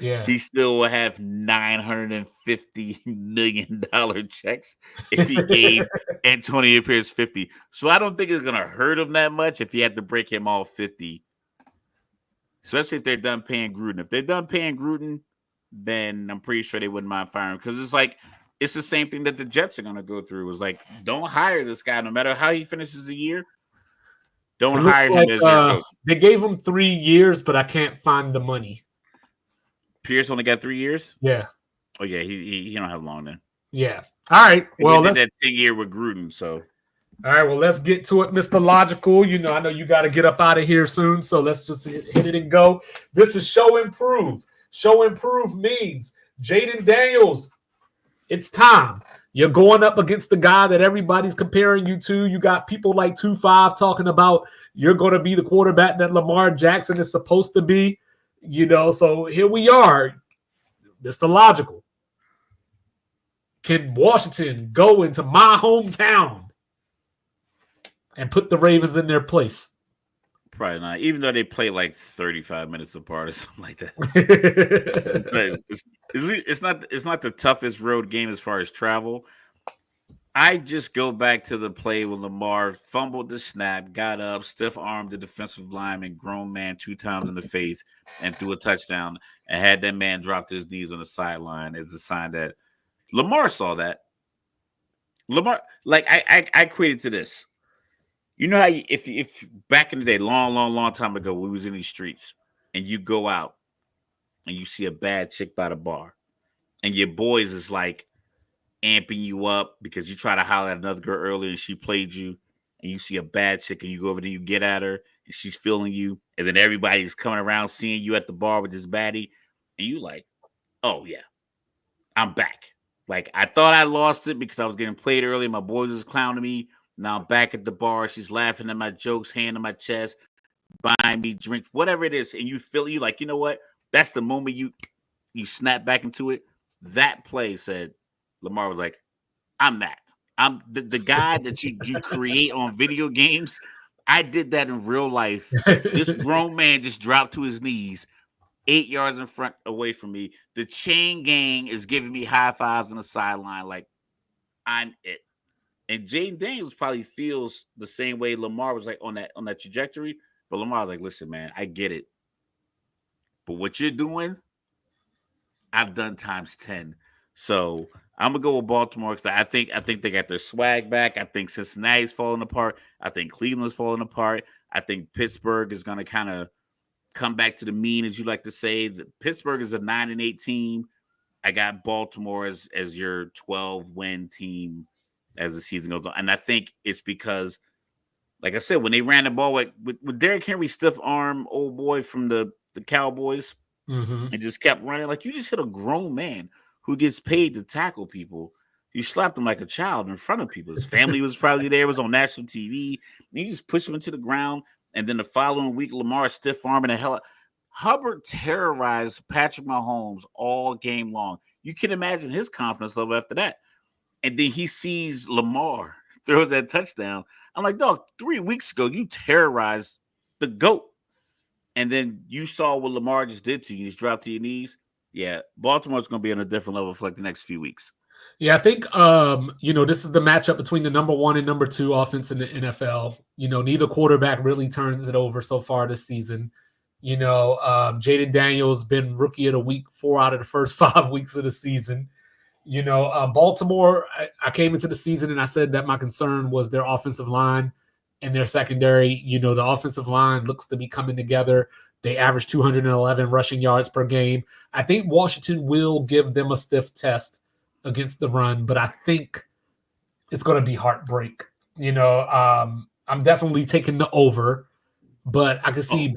Yeah. he still will have $950 million checks if he gave Antonio Pierce 50. So I don't think it's gonna hurt him that much if he had to break him all 50. Especially if they're done paying Gruden. If they're done paying Gruden, then I'm pretty sure they wouldn't mind firing him. Because it's the same thing that the Jets are gonna go through. It's like, don't hire this guy no matter how he finishes the year. Don't It looks hire him like as your coach. they gave him 3 years, but I can't find the money. Pierce only got 3 years? Yeah. Oh yeah, he don't have long then. Yeah. All right. Well, he did that 10-year with Gruden, so all right, well, let's get to it, Mr. Logical. I know you got to get up out of here soon, so let's just hit it and go. This is Show Improve. Show Improve means Jaden Daniels, it's time. You're going up against the guy that everybody's comparing you to. You got people like 2-5 talking about you're going to be the quarterback that Lamar Jackson is supposed to be. So here we are, Mr. Logical. Can Washington go into my hometown and put the Ravens in their place? Probably not. Even though they play like 35 minutes apart or something like that. But it's not the toughest road game as far as travel. I just go back to the play when Lamar fumbled the snap, got up, stiff armed the defensive lineman, grown man 2 times in the face, and threw a touchdown, and had that man drop to his knees on the sideline as a sign that Lamar saw that. Lamar, like I equated to this. You know how if back in the day, long time ago, we was in these streets, and you go out and you see a bad chick by the bar, and your boys is like amping you up because you try to holler at another girl earlier and she played you, and you see a bad chick and you go over there, you get at her, and she's feeling you, and then everybody's coming around seeing you at the bar with this baddie, and you like, oh yeah, I'm back. Like I thought I lost it because I was getting played early, my boys was clowning me. Now I'm back at the bar. She's laughing at my jokes, hand on my chest, buying me drinks, whatever it is. And you feel you like, you know what? That's the moment you snap back into it. That play said, Lamar was like, I'm that. I'm the guy that you create on video games. I did that in real life. This grown man just dropped to his knees 8 yards in front away from me. The chain gang is giving me high fives on the sideline like I'm it. And Jaden Daniels probably feels the same way Lamar was like on that trajectory. But Lamar was like, listen, man, I get it. But what you're doing, I've done times 10. So I'm gonna go with Baltimore because I think they got their swag back. I think Cincinnati's falling apart. I think Cleveland's falling apart. I think Pittsburgh is gonna kind of come back to the mean, as you like to say. Pittsburgh is a 9-8 team. I got Baltimore as your 12-win team as the season goes on. And I think it's because, like I said, when they ran the ball with Derrick Henry stiff arm old boy from the Cowboys and just kept running, like you just hit a grown man who gets paid to tackle people. You slapped him like a child in front of people. His family was probably there, was on national TV. And you just push him into the ground. And then the following week, Lamar stiff arming the hell out. Hubbard terrorized Patrick Mahomes all game long. You can imagine his confidence level after that. And then he sees Lamar throws that touchdown. I'm like, dog, 3 weeks ago, you terrorized the GOAT. And then you saw what Lamar just did to you. He's dropped to your knees. Yeah, Baltimore's going to be on a different level for like the next few weeks. Yeah, I think, this is the matchup between the number 1 and number 2 offense in the NFL. Neither quarterback really turns it over so far this season. Jaden Daniels been rookie of the week 4 out of the first 5 weeks of the season. Baltimore, I came into the season and I said that my concern was their offensive line and their secondary. The offensive line looks to be coming together. They average 211 rushing yards per game. I think Washington will give them a stiff test against the run, but I think it's going to be heartbreak. I'm definitely taking the over, but I can see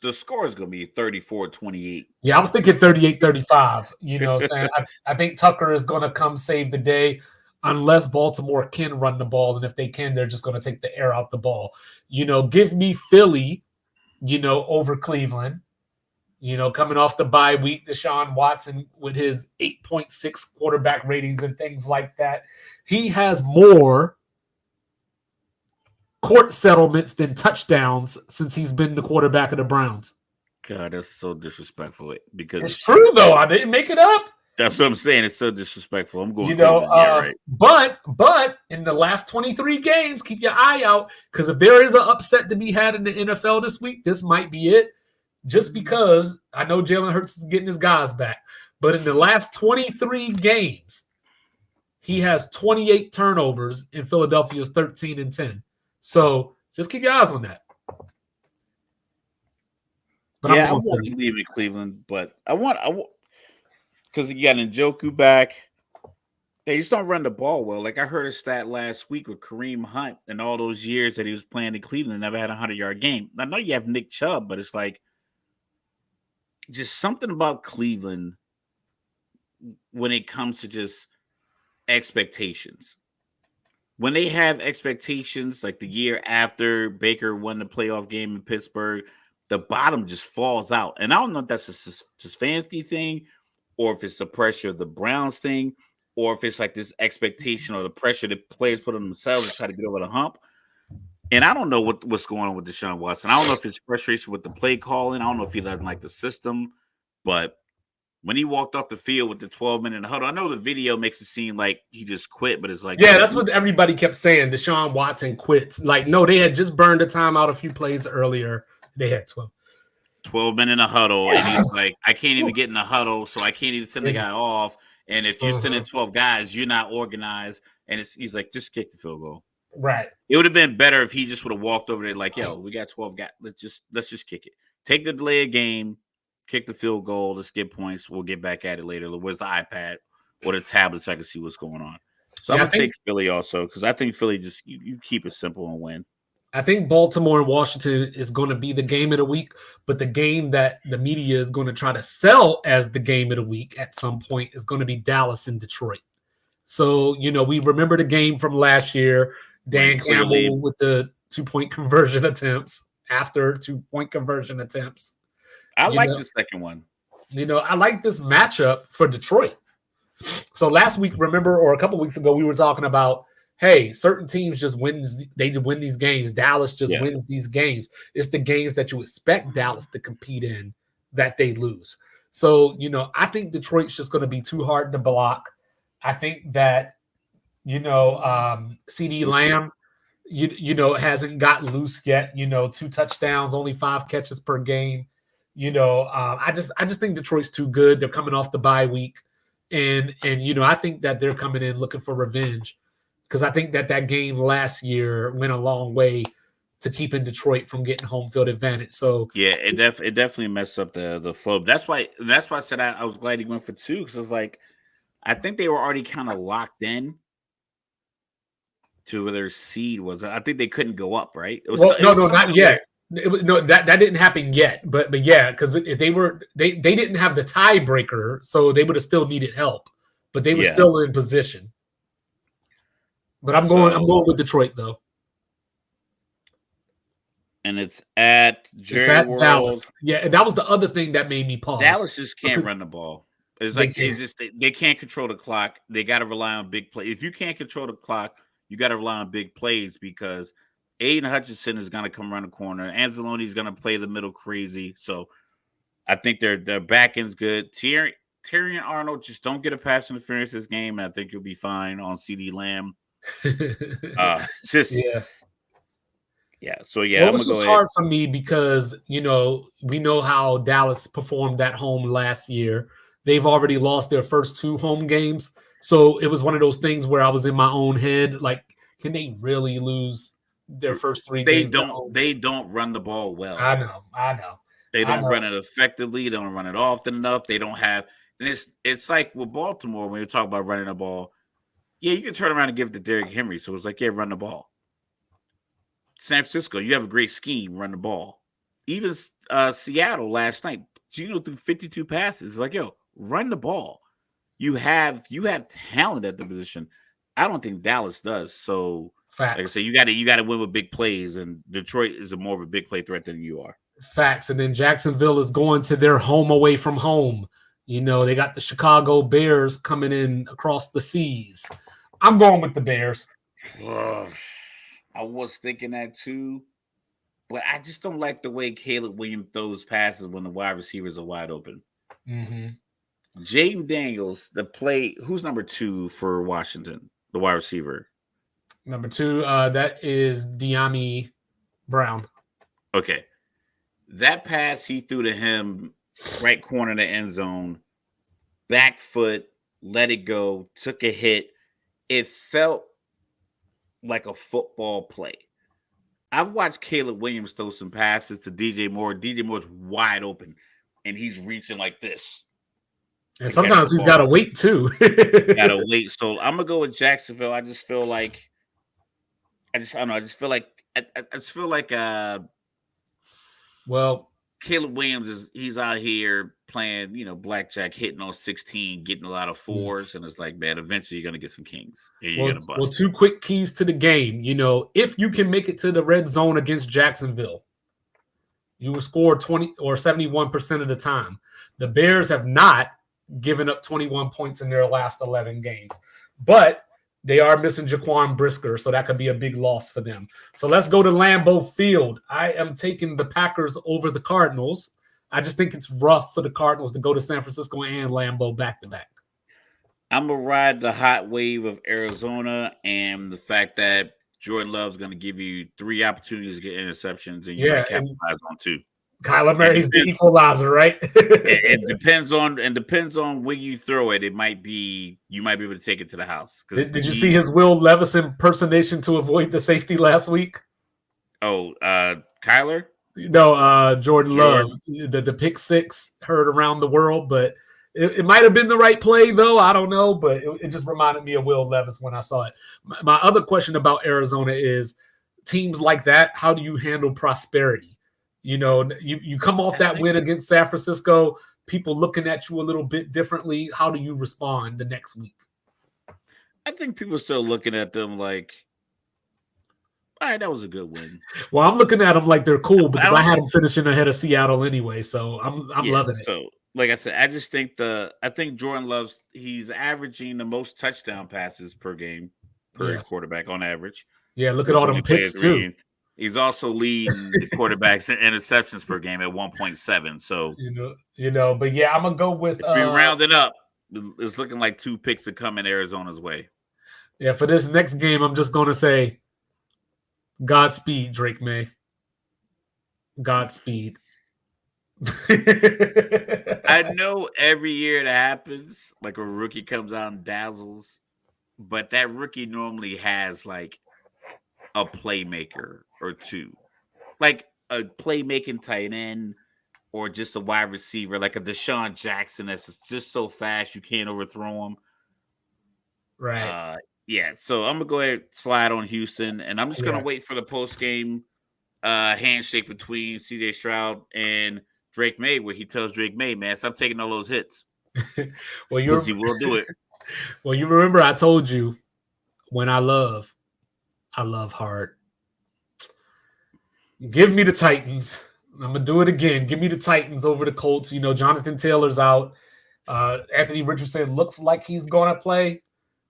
the score is going to be 34-28. Yeah, I was thinking 38-35. Saying I think Tucker is going to come save the day unless Baltimore can run the ball. And if they can, they're just going to take the air out the ball. Give me Philly, over Cleveland. Coming off the bye week, Deshaun Watson with his 8.6 quarterback ratings and things like that. He has more court settlements than touchdowns since he's been the quarterback of the Browns. God, that's so disrespectful. Because it's true, though. I didn't make it up. That's what I'm saying. It's so disrespectful. I'm going right. But in the last 23 games, keep your eye out, because if there is an upset to be had in the NFL this week, this might be it. Just because I know Jalen Hurts is getting his guys back, but in the last 23 games, he has 28 turnovers and Philadelphia's 13-10. So just keep your eyes on that. But I want to leave in Cleveland, but I want because you got Njoku back. They just don't run the ball well. Like I heard a stat last week with Kareem Hunt and all those years that he was playing in Cleveland, never had a 100-yard game. I know you have Nick Chubb, but it's like just something about Cleveland when it comes to just expectations. When they have expectations, like the year after Baker won the playoff game in Pittsburgh, the bottom just falls out. And I don't know if that's a Stefanski thing, or if it's the pressure of the Browns thing, or if it's like this expectation or the pressure that players put on themselves to try to get over the hump. And I don't know what's going on with Deshaun Watson. I don't know if it's frustration with the play calling. I don't know if he doesn't like the system. But when he walked off the field with the 12-minute huddle, I know the video makes it seem like he just quit, but it's like... Yeah, that's what everybody kept saying. Deshaun Watson quits. Like, no, they had just burned a timeout a few plays earlier. They had 12 men in a huddle, and he's like, I can't even get in the huddle, so I can't even send the guy off. And if you're sending 12 guys, you're not organized. And he's like, just kick the field goal. Right. It would have been better if he just would have walked over there like, yo, we got 12 guys. Let's just kick it. Take the delay of game, kick the field goal. Let's get points. We'll get back at it later. Where's the iPad or the tablet so I can see what's going on? So I'm going to take Philly also, because I think Philly just you keep it simple and win. I think Baltimore and Washington is going to be the game of the week, but the game that the media is going to try to sell as the game of the week at some point is going to be Dallas and Detroit. So, we remember the game from last year, Dan Campbell with the 2-point conversion attempts after 2-point conversion attempts. I like the second one. I like this matchup for Detroit. So last week, remember, or a couple weeks ago, we were talking about, hey, certain teams just win these games. Dallas just wins these games. It's the games that you expect Dallas to compete in that they lose. So, I think Detroit's just going to be too hard to block. I think that, CD Lamb, hasn't got loose yet. 2 touchdowns, only 5 catches per game. I just think Detroit's too good. They're coming off the bye week. And I think that they're coming in looking for revenge, because I think that game last year went a long way to keeping Detroit from getting home field advantage. So yeah, it definitely messed up the flow. That's why I said I was glad he went for 2, because I was like, I think they were already kind of locked in to where their seed was. I think they couldn't go up, right? Not yet. That didn't happen yet. But yeah, because they didn't have the tiebreaker, so they would have still needed help. But they were still in position. But I'm going with Detroit though. And it's at Jerry World. Dallas. Yeah, and that was the other thing that made me pause. Dallas just can't run the ball. It's like they can't control the clock. They got to rely on big plays. If you can't control the clock, you got to rely on big plays, because Aiden Hutchinson is going to come around the corner. Anzalone is going to play the middle crazy. So I think their back end's good. Terry and Arnold just don't get a pass interference this game, and I think you'll be fine on CD Lamb. So well, this was hard for me because we know how Dallas performed at home last year. They've already lost their first 2 home games, so it was one of those things where I was in my own head, like, can they really lose their first 3 games? They don't run the ball well. I know. They don't run it effectively. They don't run it often enough. They don't have, and it's like with Baltimore when you talk about running the ball. Yeah, you can turn around and give it to Derrick Henry. So it's like, run the ball. San Francisco, you have a great scheme, run the ball. Even Seattle last night, Geno threw 52 passes. It's like, yo, run the ball. You have talent at the position. I don't think Dallas does. So, like I Facts. said, you got to win with big plays, and Detroit is a more of a big play threat than you are. Facts. And then Jacksonville is going to their home away from home. You know, they got the Chicago Bears coming in across the seas. I'm going with the Bears. Ugh. I was thinking that too, but I just don't like the way Caleb Williams throws passes when the wide receivers are wide open. Mm-hmm. Jaden Daniels, who's number 2 for Washington, the wide receiver? Number 2, that is De'Ami Brown. Okay. That pass he threw to him, right corner of the end zone, back foot, let it go, took a hit. It felt like a football play. I've watched Caleb Williams throw some passes to DJ Moore. DJ Moore's wide open, and he's reaching like this. And sometimes he's got to wait, too. Got to wait. So I'm going to go with Jacksonville. I just feel like I don't know. I just feel like well, Caleb Williams he's out here playing, blackjack, hitting on 16, getting a lot of 4s, and it's like, man, eventually you're gonna get some kings. And you're gonna bust. Well, 2 quick keys to the game. If you can make it to the red zone against Jacksonville, you will score 20 or 71% of the time. The Bears have not given up 21 points in their last 11 games, but they are missing Jaquan Brisker, so that could be a big loss for them. So let's go to Lambeau Field. I am taking the Packers over the Cardinals. I just think it's rough for the Cardinals to go to San Francisco and Lambeau back-to-back. I'm going to ride the hot wave of Arizona and the fact that Jordan Love's going to give you 3 opportunities to get interceptions, and you might capitalize on 2. Kyler Murray's the equalizer, right? It depends on when you throw it. You might be able to take it to the house. Did you see his Will Levis impersonation to avoid the safety last week? Oh, Kyler? No, Jordan Love. The pick 6 heard around the world, but it might have been the right play, though. I don't know, but it just reminded me of Will Levis when I saw it. My other question about Arizona is teams like that, how do you handle prosperity? You come off that win against San Francisco, people looking at you a little bit differently. How do you respond the next week? I think people are still looking at them like, all right, that was a good win. Well, I'm looking at them like they're cool because I had them finishing ahead of Seattle anyway, so I'm loving it. So, like I said, I think Jordan Love's he's averaging the most touchdown passes per game per quarterback on average. Yeah, look at all them picks too. He's also leading the quarterbacks in interceptions per game at 1.7. So but yeah, I'm gonna go with. If we round it up, it's looking like 2 picks to come in Arizona's way. Yeah, for this next game, I'm just gonna say, Godspeed, Drake May. Godspeed. I know every year it happens, like a rookie comes out and dazzles, but that rookie normally has like a playmaker or 2, like a playmaking tight end or just a wide receiver, like a Deshaun Jackson that's just so fast you can't overthrow him. Right. Yeah. So I'm gonna go ahead and slide on Houston, and I'm just gonna wait for the post game handshake between CJ Stroud and Drake May, where he tells Drake May, man, stop taking all those hits. Well, he will do it. Well, you remember I told you when I love hard. Give me the Titans. I'm gonna do it again. Give me the Titans over the Colts. Jonathan Taylor's out. Anthony Richardson looks like he's gonna play.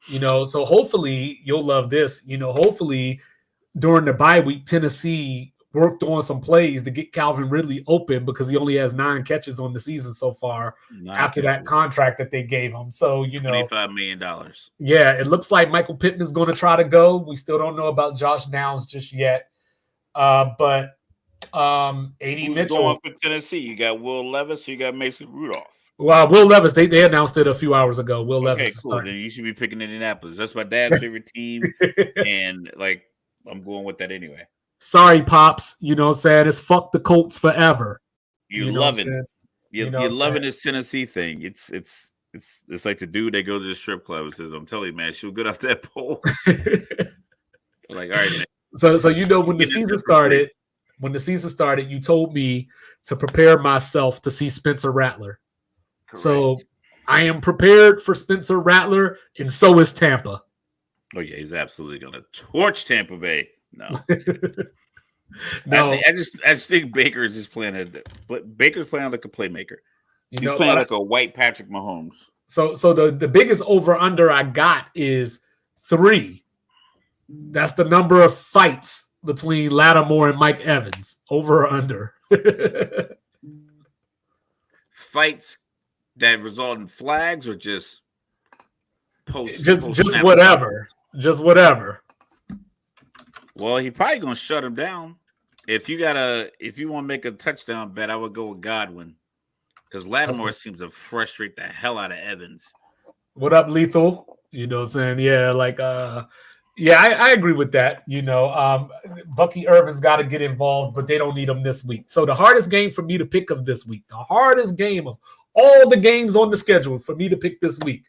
So hopefully you'll love this. Hopefully during the bye week, Tennessee worked on some plays to get Calvin Ridley open because he only has 9 catches on the season so far after that contract that they gave him. So, $25 million. Yeah, it looks like Michael Pittman is going to try to go. We still don't know about Josh Downs just yet. But A.D. Mitchell. Going for Tennessee? You got Will Levis, you got Mason Rudolph. Well, Will Levis, they announced it a few hours ago. Will Levis is cool. starting. Then you should be picking Indianapolis. That's my dad's favorite team. And I'm going with that anyway. Sorry, Pops. You know what I'm saying? It's fuck the Colts forever. You're loving this Tennessee thing. It's like the dude that goes to the strip club and says, I'm telling you, man, she'll get off that pole. Like, all right, man. So you know when the Getting this season shit for free. started, you told me to prepare myself to see Spencer Rattler. Correct. So I am prepared for Spencer Rattler, and so is Tampa. Oh yeah, he's absolutely gonna torch Tampa Bay. No, No, I just think Baker is just playing but Baker's playing like a playmaker. you He's know, playing like a white Patrick Mahomes. so the biggest over under I got is 3. That's the number of fights between Lattimore and Mike Evans. Over or under. Fights that result in flags or just just whatever. Just whatever. Well, he probably gonna shut him down. If you want to make a touchdown bet, I would go with Godwin. Because Lattimore seems to frustrate the hell out of Evans. What up, Lethal? You know what I'm saying? Yeah, like yeah, I agree with that. You know, Bucky Irvin's got to get involved, but they don't need him this week. So the hardest game for me to pick of this week, the hardest game of all the games on the schedule for me to pick this week,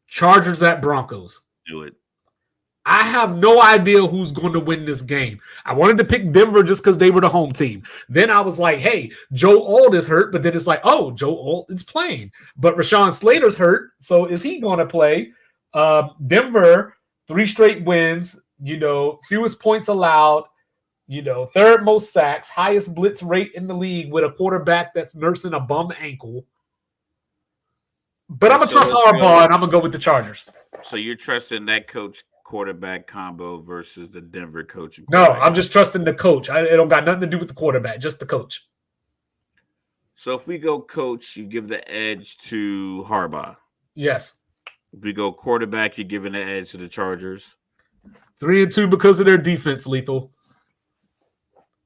Chargers at Broncos. Do it. I have no idea who's going to win this game. I wanted to pick Denver just because they were the home team. Then I was like, hey, Joe Alt is hurt, but then it's like, oh, Joe Alt is playing. But Rashawn Slater's hurt, so is he going to play? Denver, 3 straight wins, you know, fewest points allowed, you know, 3rd most sacks, highest blitz rate in the league with a quarterback that's nursing a bum ankle. But I'm going to trust Harbaugh, and I'm going to go with the Chargers. So you're trusting that coach quarterback combo versus the Denver coach? No, I'm just trusting the coach. It don't got nothing to do with the quarterback, just the coach. So if we go coach, you give the edge to Harbaugh. Yes. If we go quarterback, you're giving the edge to the Chargers. 3-2 because of their defense, Lethal.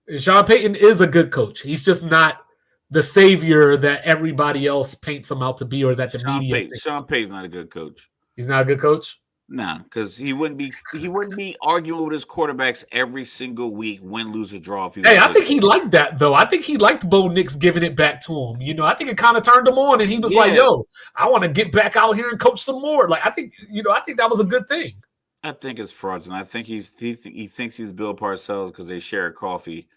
And Sean Payton is a good coach. He's just not the savior that everybody else paints him out to be, or that the media. Sean Payton's not a good coach. He's not a good coach? Nah, because he wouldn't be arguing with his quarterbacks every single week, win, lose, or draw. Hey, I think he liked that though. I think he liked Bo Nix giving it back to him. You know, I think it kind of turned him on, and he was like, "Yo, I want to get back out here and coach some more." Like, I think that was a good thing. I think it's fraudulent. I think he thinks he's Bill Parcells because they share a coffee,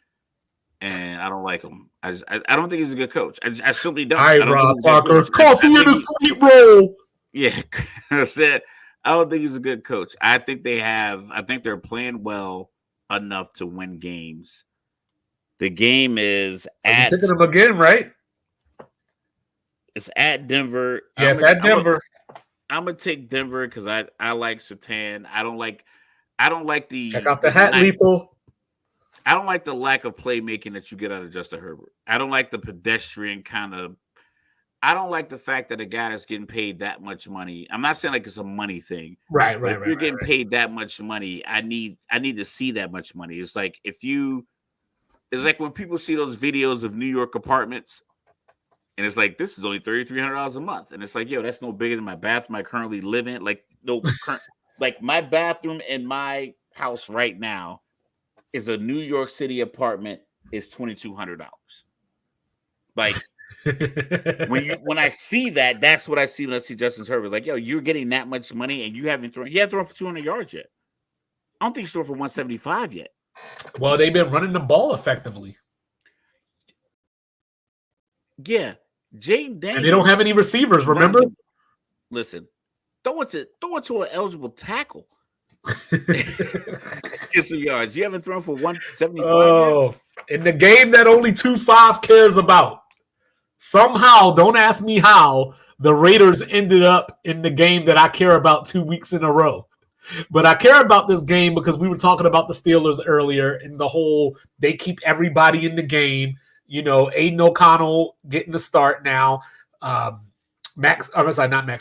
and I don't like him. I don't think he's a good coach. I simply don't. All right, Rob Parker, coffee in a sweet roll. Yeah, I said. I don't think he's a good coach. I think they're playing well enough to win games. The game is at picking them again, right? It's at Denver. Yes, at Denver. I'm gonna take Denver because I like Surtain. I don't like the check out the hat, Lethal. I don't like the lack of playmaking that you get out of Justin Herbert. I don't like the pedestrian kind of. I don't like the fact that a guy that's getting paid that much money. I'm not saying like it's a money thing. Right. If you're getting paid that much money, I need to see that much money. It's like it's like when people see those videos of New York apartments, and it's like, this is only $3,300 a month. And it's like, yo, that's no bigger than my bathroom I currently live in. Like, no, like my bathroom in my house right now is a New York City apartment is $2,200. Like, when I see that, that's what I see when I see Justin Herbert. Like, yo, you're getting that much money and you haven't thrown for 200 yards yet. I don't think he's thrown for 175 yet. Well, they've been running the ball effectively. Yeah. Jaden Daniels. And they don't have any receivers, remember? Listen, throw it to an eligible tackle. Get some yards. You haven't thrown for 175 yet? In the game that only 2-5 cares about. Somehow, don't ask me how, the Raiders ended up in the game that I care about 2 weeks in a row. But I care about this game because we were talking about the Steelers earlier and the whole, they keep everybody in the game. You know, Aiden O'Connell getting the start now. Not Max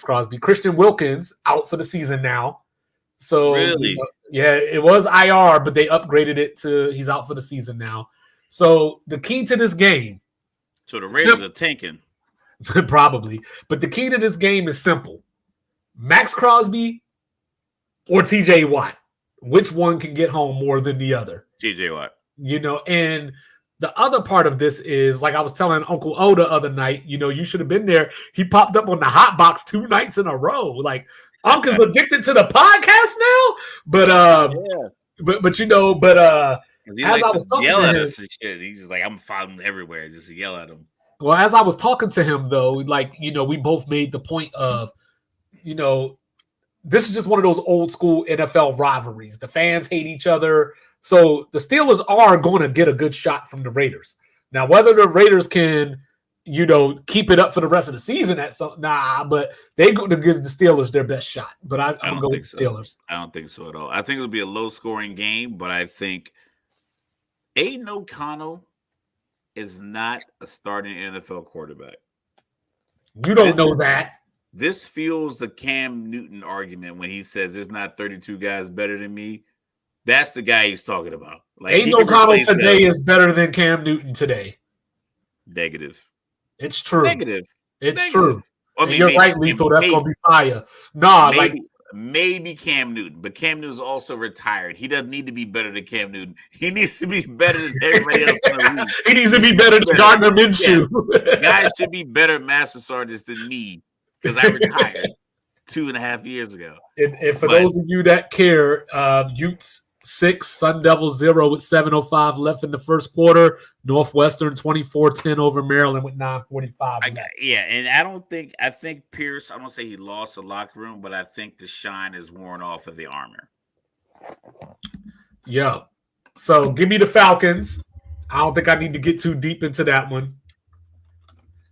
Crosby. Christian Wilkins out for the season now. So, really? You know, yeah, it was IR, but they upgraded it to he's out for the season now. So the key to this game. So the Raiders are tanking. Probably. But the key to this game is simple. Max Crosby or TJ Watt. Which one can get home more than the other? TJ Watt. You know, and the other part of this is, like I was telling Uncle O the other night, you know, you should have been there. He popped up on the hot box 2 nights in a row. Like, Uncle's addicted to the podcast now. But But you know, but He as I likes to was talking yell to at him, us and shit. He's just like, I'm following everywhere. Just yell at him. well, as I was talking to him though, like, you know, we both made the point of, you know, this is just one of those old school NFL rivalries. The fans hate each other. So the Steelers are going to get a good shot from the Raiders. Now, whether the Raiders can, you know, keep it up for the rest of the season, but they're going to give the Steelers their best shot. But I'm I going to don't go think with the so. Steelers. I don't think so at all. I think it'll be a low scoring game, but I think Aiden O'Connell is not a starting NFL quarterback. You don't know that. This fuels the Cam Newton argument when he says there's not 32 guys better than me. That's the guy he's talking about. Like, Aiden O'Connell today is better than Cam Newton today. Negative. It's true. Negative. It's Negative. true. I mean, you're maybe, right, Lethal. That's going to be fire. Nah, maybe Cam Newton, but Cam Newton's also retired. He doesn't need to be better than Cam Newton. He needs to be better than everybody else in the league. He needs to be better than Gardner Minshew. Yeah. Guys should be better master sergeants than me because I retired 2.5 years ago. And for those of you that care, Utes 6, Sun Devils 0 with 7:05 left in the first quarter. Northwestern 24-10 over Maryland with 9:45 left. Yeah, and I think Pierce, I don't say he lost the locker room, but I think the shine is worn off of the armor. Yeah. So give me the Falcons. I don't think I need to get too deep into that one.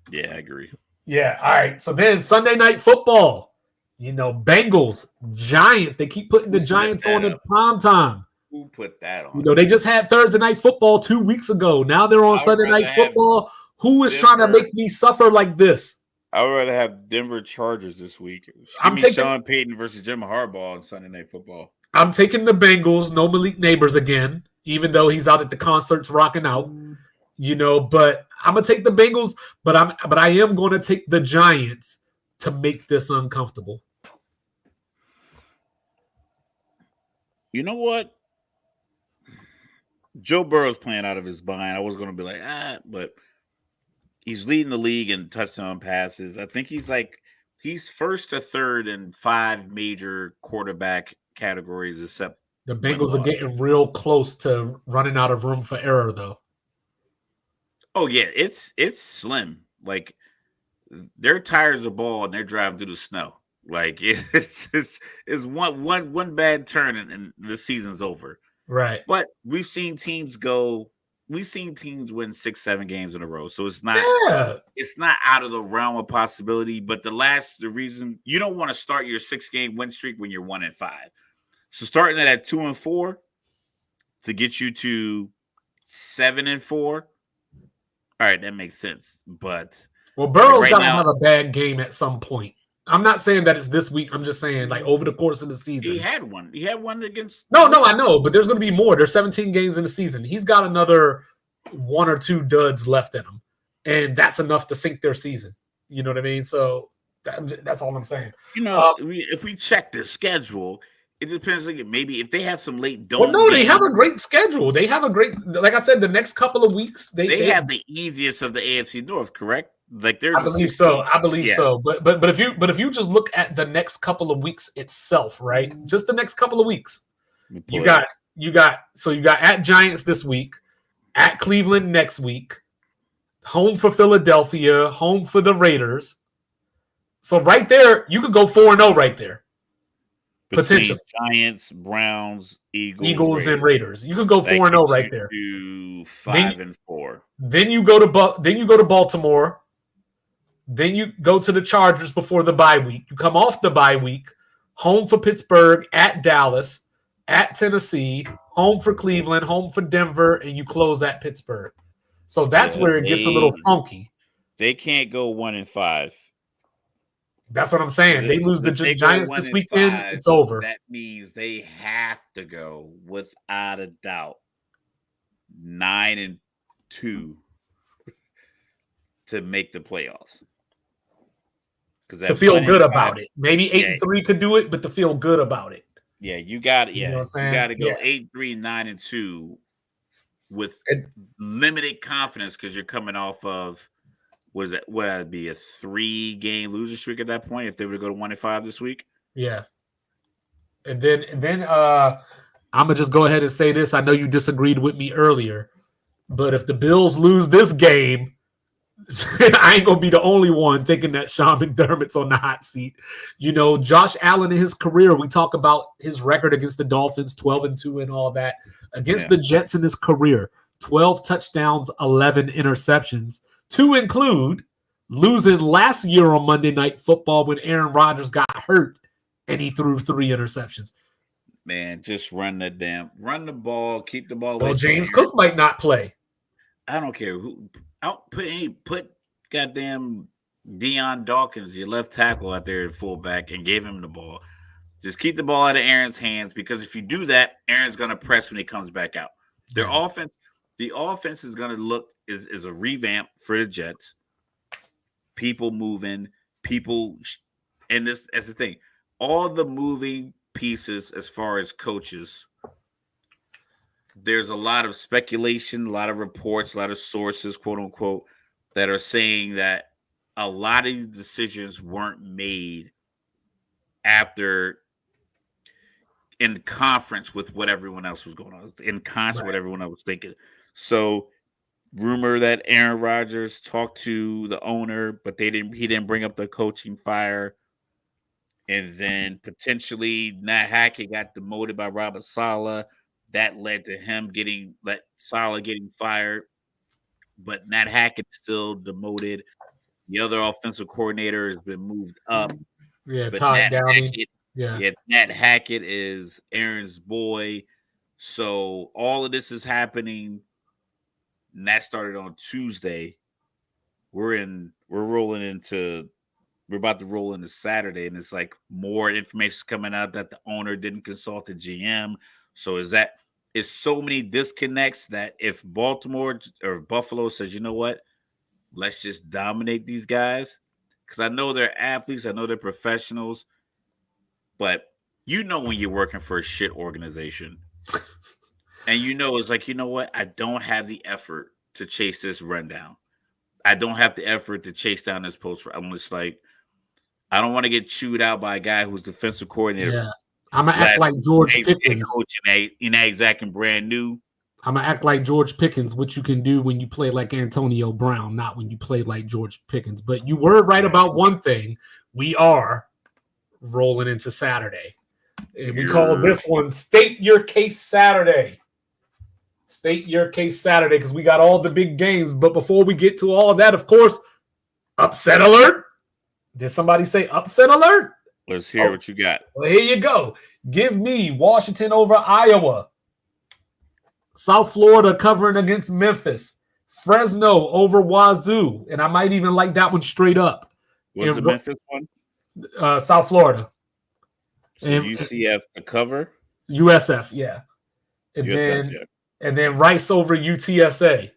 Yeah, I agree. Yeah. All right. So then Sunday Night Football. You know, Bengals, Giants. They keep putting the Giants on in prime time. Who put that on? You know, they just had Thursday Night Football 2 weeks ago. Now they're on Sunday Night Football. Who is trying to make me suffer like this? I would rather have Denver Chargers this week. Give me Sean Payton versus Jim Harbaugh on Sunday Night Football. I'm taking the Bengals. No Malik Neighbors again, even though he's out at the concerts rocking out. You know, but I'm gonna take the Bengals. But I am going to take the Giants to make this uncomfortable. You know what? Joe Burrow's playing out of his mind. I was going to be like, but he's leading the league in touchdown passes. I think he's first to third in 5 major quarterback categories, except the Bengals are getting real close to running out of room for error, though. Oh yeah, it's slim. Like, their tires are bald and they're driving through the snow. Like, it's one bad turn and the season's over. Right. But we've seen teams win 6-7 games in a row. So it's not out of the realm of possibility. But the reason you don't want to start your 6-game win streak when you're 1-5. So starting it at 2-4 to get you to 7-4. All right, that makes sense. But Burrow's got to have a bad game at some point. I'm not saying that it's this week. I'm just saying, like, over the course of the season. He had one. He had one against. No, I know, but there's going to be more. There's 17 games in the season. He's got another 1 or 2 duds left in him, and that's enough to sink their season. You know what I mean? So that's all I'm saying. You know, if we check the schedule, it depends. Like, maybe if they have some late dome. Well, no, they have a great schedule. They have a great, like I said, the next couple of weeks they have the easiest of the AFC North, correct? Like, I believe so. But if you just look at the next couple of weeks itself, right? Just the next couple of weeks, you got at Giants this week, at Cleveland next week, home for Philadelphia, home for the Raiders. So right there, you could go 4-0 right there. Potential Giants, Browns, Eagles, and Raiders. You could go 4-0 right there. 5-4. Then you go to Baltimore. Then you go to the Chargers before the bye week. You come off the bye week, home for Pittsburgh, at Dallas, at Tennessee, home for Cleveland, home for Denver, and you close at Pittsburgh. So that's where it gets a little funky. They can't go 1-5. That's what I'm saying. They lose the Giants this weekend, it's over. That means they have to go, without a doubt, 9-2 to make the playoffs. To feel good about it. Maybe 8-3 could do it, but to feel good about it. Yeah, you got it. Yeah, you got to go 8-3, 9-2 with limited confidence because you're coming off of would it be a 3-game loser streak at that point if they were to go to 1-5 this week? Yeah. And then I'm going to just go ahead and say this. I know you disagreed with me earlier, but if the Bills lose this game, I ain't going to be the only one thinking that Sean McDermott's on the hot seat. You know, Josh Allen in his career, we talk about his record against the Dolphins, 12-2 and all that. Against the Jets in his career, 12 touchdowns, 11 interceptions, to include losing last year on Monday Night Football when Aaron Rodgers got hurt and he threw 3 interceptions. Man, just run the ball, keep the ball. Well, James Cook might not play. I don't care who. Put goddamn Deion Dawkins, your left tackle, out there at fullback, and give him the ball. Just keep the ball out of Aaron's hands, because if you do that, Aaron's going to press when he comes back out. The offense is going to look is a revamp for the Jets. People moving, and this as the thing. All the moving pieces as far as coaches. There's a lot of speculation, a lot of reports, a lot of sources, quote unquote, that are saying that a lot of these decisions weren't made after in conference with what everyone else was going on, in concert with everyone else was thinking. So, rumor that Aaron Rodgers talked to the owner, but he didn't bring up the coaching fire. And then potentially Nat Hackett got demoted by Robert Saleh. That led to Saleh getting fired, but Nat Hackett still demoted. The other offensive coordinator has been moved up. Yeah, but Todd Downing. Nat Hackett is Aaron's boy. So all of this is happening. And that started on Tuesday. We're about to roll into Saturday, and it's like more information coming out that the owner didn't consult the GM. So is so many disconnects that if Baltimore or Buffalo says, you know what, let's just dominate these guys, because I know they're athletes, I know they're professionals, but you know when you're working for a shit organization, and you know it's like, you know what, I don't have the effort to chase this rundown. I don't have the effort to chase down this post. I'm just like, I don't want to get chewed out by a guy who's defensive coordinator. Yeah. I'm going to act like George Pickens. Exactly brand new. I'm going to act like George Pickens, which you can do when you play like Antonio Brown, not when you play like George Pickens. But you were right about one thing. We are rolling into Saturday. And we call this one State Your Case Saturday. State Your Case Saturday, because we got all the big games. But before we get to all of that, of course, upset alert. Did somebody say upset alert? Let's hear what you got. Well, here you go. Give me Washington over Iowa. South Florida covering against Memphis. Fresno over Wazoo. And I might even like that one straight up. What's the Memphis one? South Florida. So UCF to cover? USF, yeah. And then Rice over UTSA.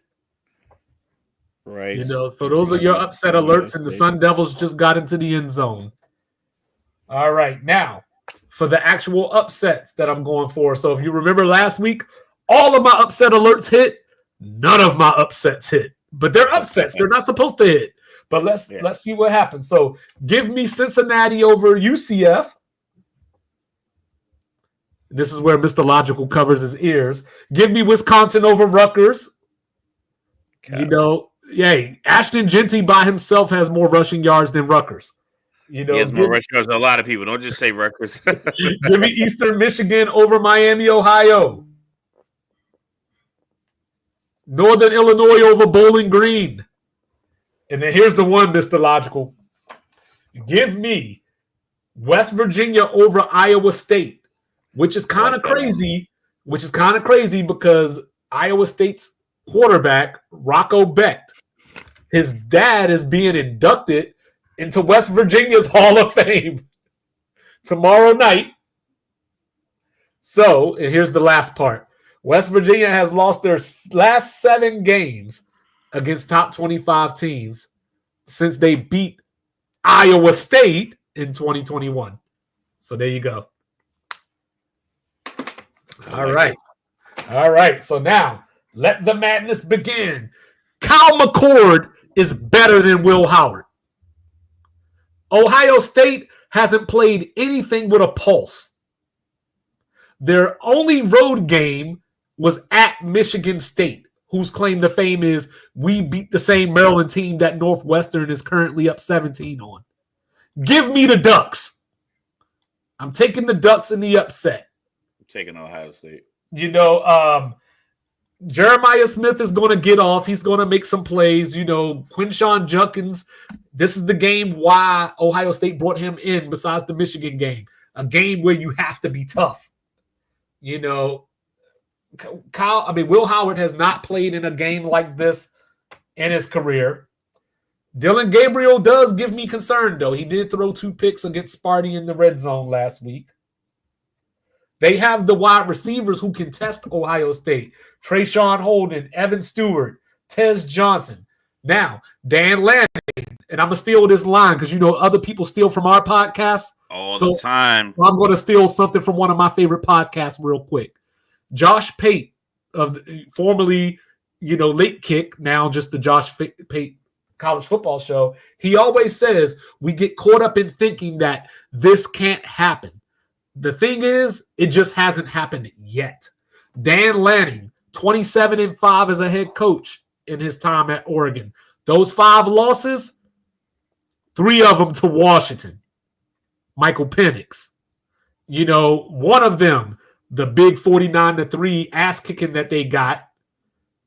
Right. You know, so those are your upset alerts, and the Sun Devils just got into the end zone. All right, now for the actual upsets that I'm going for. So if you remember last week, all of my upset alerts hit. None of my upsets hit, but they're upsets. They're not supposed to hit. But let's see what happens. So give me Cincinnati over UCF. This is where Mr. Logical covers his ears. Give me Wisconsin over Rutgers. Okay. You know, yay. Ashton Genty by himself has more rushing yards than Rutgers. You know, he has more rushing yards than a lot of people. Don't just say Rutgers. Give me Eastern Michigan over Miami, Ohio. Northern Illinois over Bowling Green. And then here's the one, Mr. Logical. Give me West Virginia over Iowa State, which is kind of crazy. Which is kind of crazy because Iowa State's quarterback, Rocco Becht, his dad is being inducted into West Virginia's Hall of Fame tomorrow night. So, and here's the last part. West Virginia has lost their last 7 games against top 25 teams since they beat Iowa State in 2021. So there you go. All right. So now let the madness begin. Kyle McCord is better than Will Howard. Ohio State hasn't played anything with a pulse. Their only road game was at Michigan State, whose claim to fame is we beat the same Maryland team that Northwestern is currently up 17 on. Give me the Ducks. I'm taking the Ducks in the upset. I'm taking Ohio State. Jeremiah Smith is going to get off. He's going to make some plays. Quinshawn Judkins, this is the game why Ohio State brought him in besides the Michigan game. A game where you have to be tough. Will Howard has not played in a game like this in his career. Dylan Gabriel does give me concern, though. He did throw 2 picks against Sparty in the red zone last week. They have the wide receivers who can test Ohio State. Trayshawn Holden, Evan Stewart, Tez Johnson. Now, Dan Lanning, and I'm going to steal this line because, other people steal from our podcast. All the time. I'm going to steal something from one of my favorite podcasts real quick. Josh Pate, formerly, Late Kick, now just the Josh Pate college football show. He always says we get caught up in thinking that this can't happen. The thing is, it just hasn't happened yet. Dan Lanning, 27-5 as a head coach in his time at Oregon. Those 5 losses, 3 of them to Washington. Michael Penix. One of them, the big 49-3 ass kicking that they got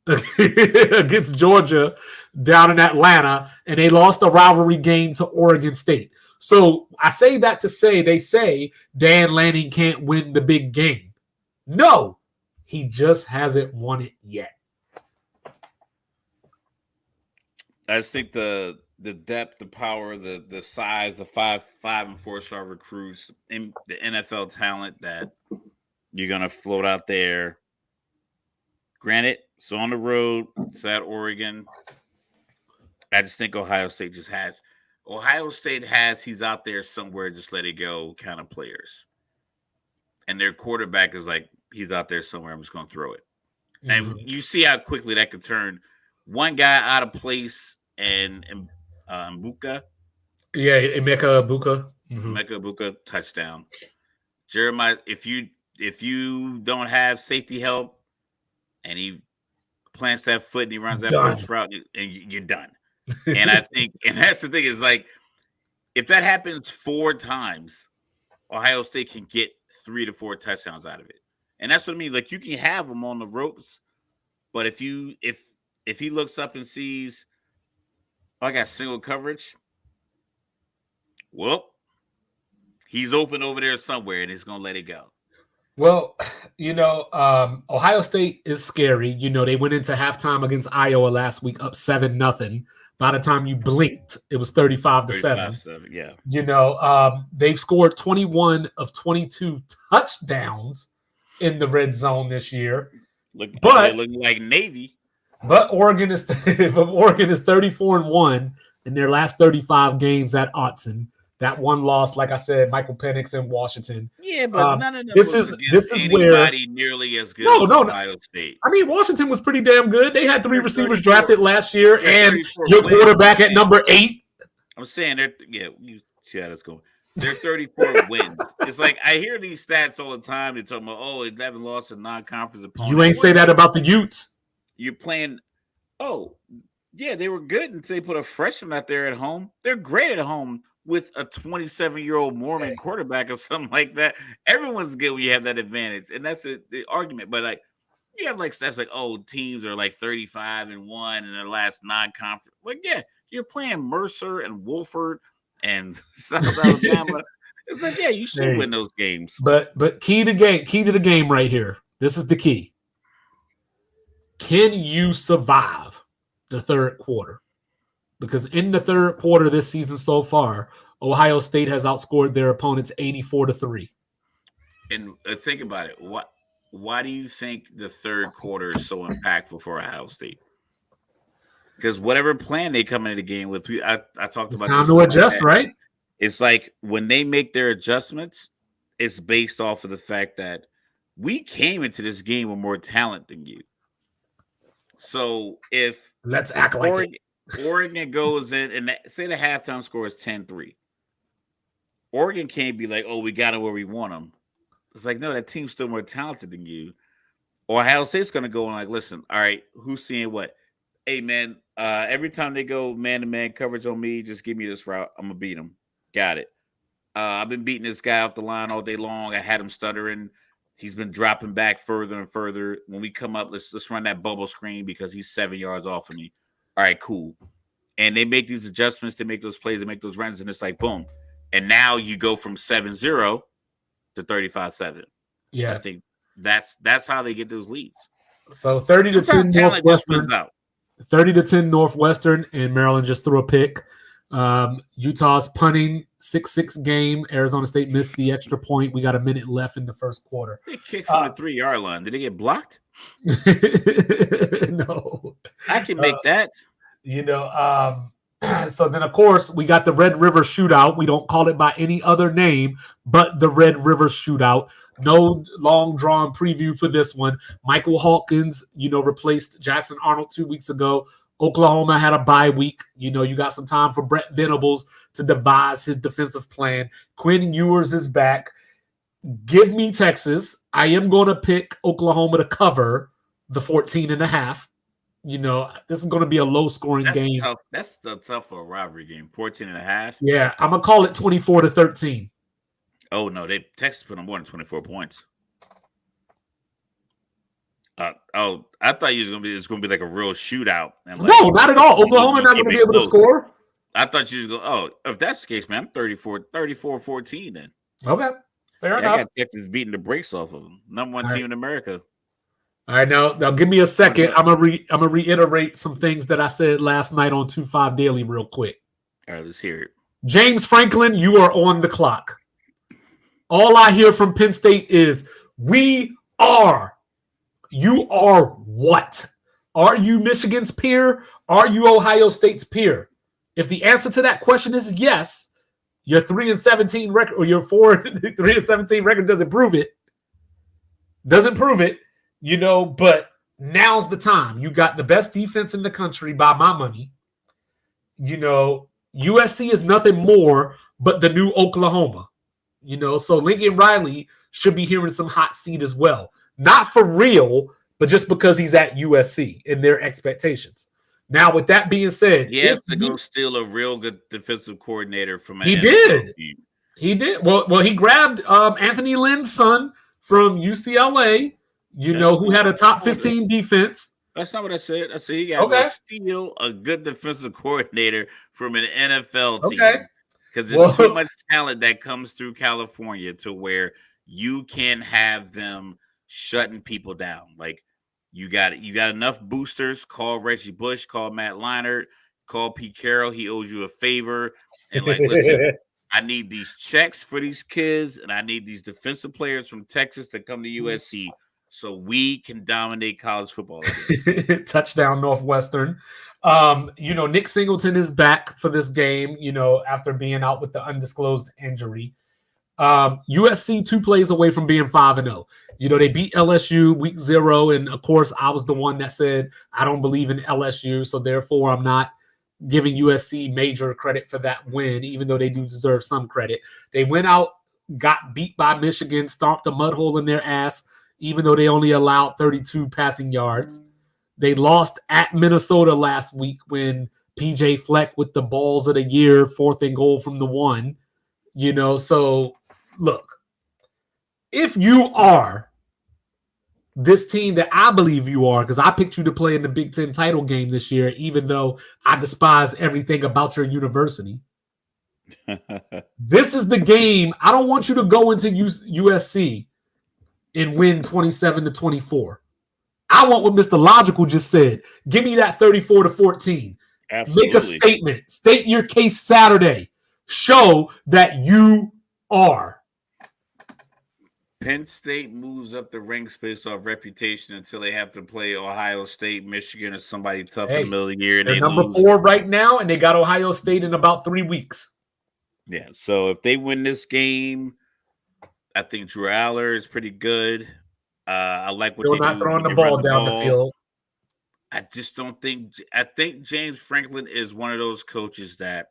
against Georgia down in Atlanta, and they lost a rivalry game to Oregon State. So I say that to say, they say Dan Lanning can't win the big game. No, he just hasn't won it yet. I think the depth, the power, the size, the 5 and 4-star recruits, in the NFL talent that you're gonna float out there. Granted, it's on the road. It's at Oregon. I just think Ohio State just has. He's out there somewhere, just let it go kind of players. And their quarterback is like, he's out there somewhere, I'm just going to throw it. Mm-hmm. And you see how quickly that could turn one guy out of place and Mbuka. Yeah, Emeka Mbuka. Mm-hmm. Emeka Mbuka, touchdown. Jeremiah, if you don't have safety help and he plants that foot and he runs that post route, and you're done. And I think, and that's the thing, is like, if that happens 4 times, Ohio State can get 3 to 4 touchdowns out of it. And that's what I mean. Like, you can have him on the ropes, but if he looks up and sees, I got single coverage, well, he's open over there somewhere and he's going to let it go. Well, Ohio State is scary. They went into halftime against Iowa last week up 7-0. By the time you blinked, it was 35-7. Yeah. They've scored 21 of 22 touchdowns in the red zone this year. Looking like Navy. But Oregon is 34-1 in their last 35 games at Autzen. That one loss, like I said, Michael Penix in Washington. Yeah, but none of them this is where nearly as good as Ohio State. I mean, Washington was pretty damn good. They had 3 receivers drafted last year, and your quarterback at number 8. I'm saying you see how that's going. They're 34 wins. It's like I hear these stats all the time. They're talking about 11 losses in non-conference opponents. You ain't say that about the Utes. You're playing. Oh, yeah, they were good until they put a freshman out there at home. They're great at home with a 27-year-old Mormon quarterback or something like that. Everyone's good when you have that advantage, and that's the argument. But like, you have like stats like, teams are like 35-1 in their last non-conference. Like, yeah, you're playing Mercer and Wolford and South Alabama. It's like, yeah, you should win those games. But key to the game right here. This is the key. Can you survive the third quarter? Because in the third quarter this season so far, Ohio State has outscored their opponents 84-3. And think about it. Why do you think the third quarter is so impactful for Ohio State? Because whatever plan they come into the game with, I talked about. Time to adjust, right? It's like when they make their adjustments, it's based off of the fact that we came into this game with more talent than you. So if let's act like it. Oregon goes in and say the halftime score is 10-3. Oregon can't be like, we got it where we want them. It's like, no, that team's still more talented than you. Ohio State's going to go and like, listen, all right, who's seeing what? Hey, man, every time they go man-to-man coverage on me, just give me this route. I'm going to beat them. Got it. I've been beating this guy off the line all day long. I had him stuttering. He's been dropping back further and further. When we come up, let's run that bubble screen because he's 7 yards off of me. All right, cool. And they make these adjustments. They make those plays. They make those runs, and it's like, boom. And now you go from 7-0 to 35-7. Yeah. I think that's how they get those leads. So 30-10 Northwestern. 30-10 Northwestern, and Maryland just threw a pick. Utah's punting 6-6 game. Arizona State missed the extra point. We got a minute left in the first quarter. They kicked from the 3-yard line. Did they get blocked? No. I can make that. So then, of course, we got the Red River Shootout. We don't call it by any other name but the Red River Shootout. No long drawn preview for this one. Michael Hawkins, replaced Jackson Arnold 2 weeks ago. Oklahoma had a bye week. You got some time for Brett Venables to devise his defensive plan. Quinn Ewers is back. Give me Texas. I am going to pick Oklahoma to cover the 14.5. This is going to be a low-scoring game. Tough. That's tough for a rivalry game. 14.5. Yeah, I'm going to call it 24-13. Oh, no. Texas put on more than 24 points. I thought it's going to be like a real shootout. And no, not at all. Oklahoma not going to be able to score. I thought you was going, if that's the case, man, I'm 34-14 then. Okay, fair enough. I got Texas beating the brakes off of them. Number one team in America. All right, now give me a second. I'm gonna reiterate some things that I said last night on 2-5 Daily real quick. All right, let's hear it. James Franklin, you are on the clock. All I hear from Penn State is, we are. You are what? Are you Michigan's peer? Are you Ohio State's peer? If the answer to that question is yes, your 3-17 record or your 3-17 record doesn't prove it. But now's the time. You got the best defense in the country by my money. USC is nothing more but the new Oklahoma. So Lincoln Riley should be hearing some hot seat as well. Not for real, but just because he's at USC and their expectations. Now, with that being said, he has to go steal a real good defensive coordinator from an He did. Well, he grabbed Anthony Lynn's son from UCLA, who had a top 15 defense. That's not what I said. I said he got to steal a good defensive coordinator from an NFL team. Okay. Because there's too much talent that comes through California to where you can have them shutting people down. Like, you got enough boosters. Call Reggie Bush, call Matt Leinart, call Pete Carroll. He owes you a favor. And listen, I need these checks for these kids, and I need these defensive players from Texas to come to USC so we can dominate college football. Touchdown Northwestern. Nick Singleton is back for this game, after being out with the undisclosed injury. USC 2 plays away from being 5-0. They beat LSU week 0. And of course, I was the one that said, I don't believe in LSU. So therefore, I'm not giving USC major credit for that win, even though they do deserve some credit. They went out, got beat by Michigan, stomped a mud hole in their ass, even though they only allowed 32 passing yards. They lost at Minnesota last week when PJ Fleck with the balls of the year, 4th and goal from the 1. So look, if you are this team that I believe you are, because I picked you to play in the Big Ten title game this year, even though I despise everything about your university. This is the game. I don't want you to go into USC and win 27-24. I want what Mr. Logical just said. Give me that 34-14. Absolutely. Make a statement. State your case Saturday. Show that you are. Penn State moves up the ranks based off reputation until they have to play Ohio State, Michigan, or somebody tough in the middle of the year. And they're number 4 right now, and they got Ohio State in about 3 weeks. Yeah, so if they win this game, I think Drew Aller is pretty good. I like what they're not throwing the ball down the field. I just don't think. I think James Franklin is one of those coaches that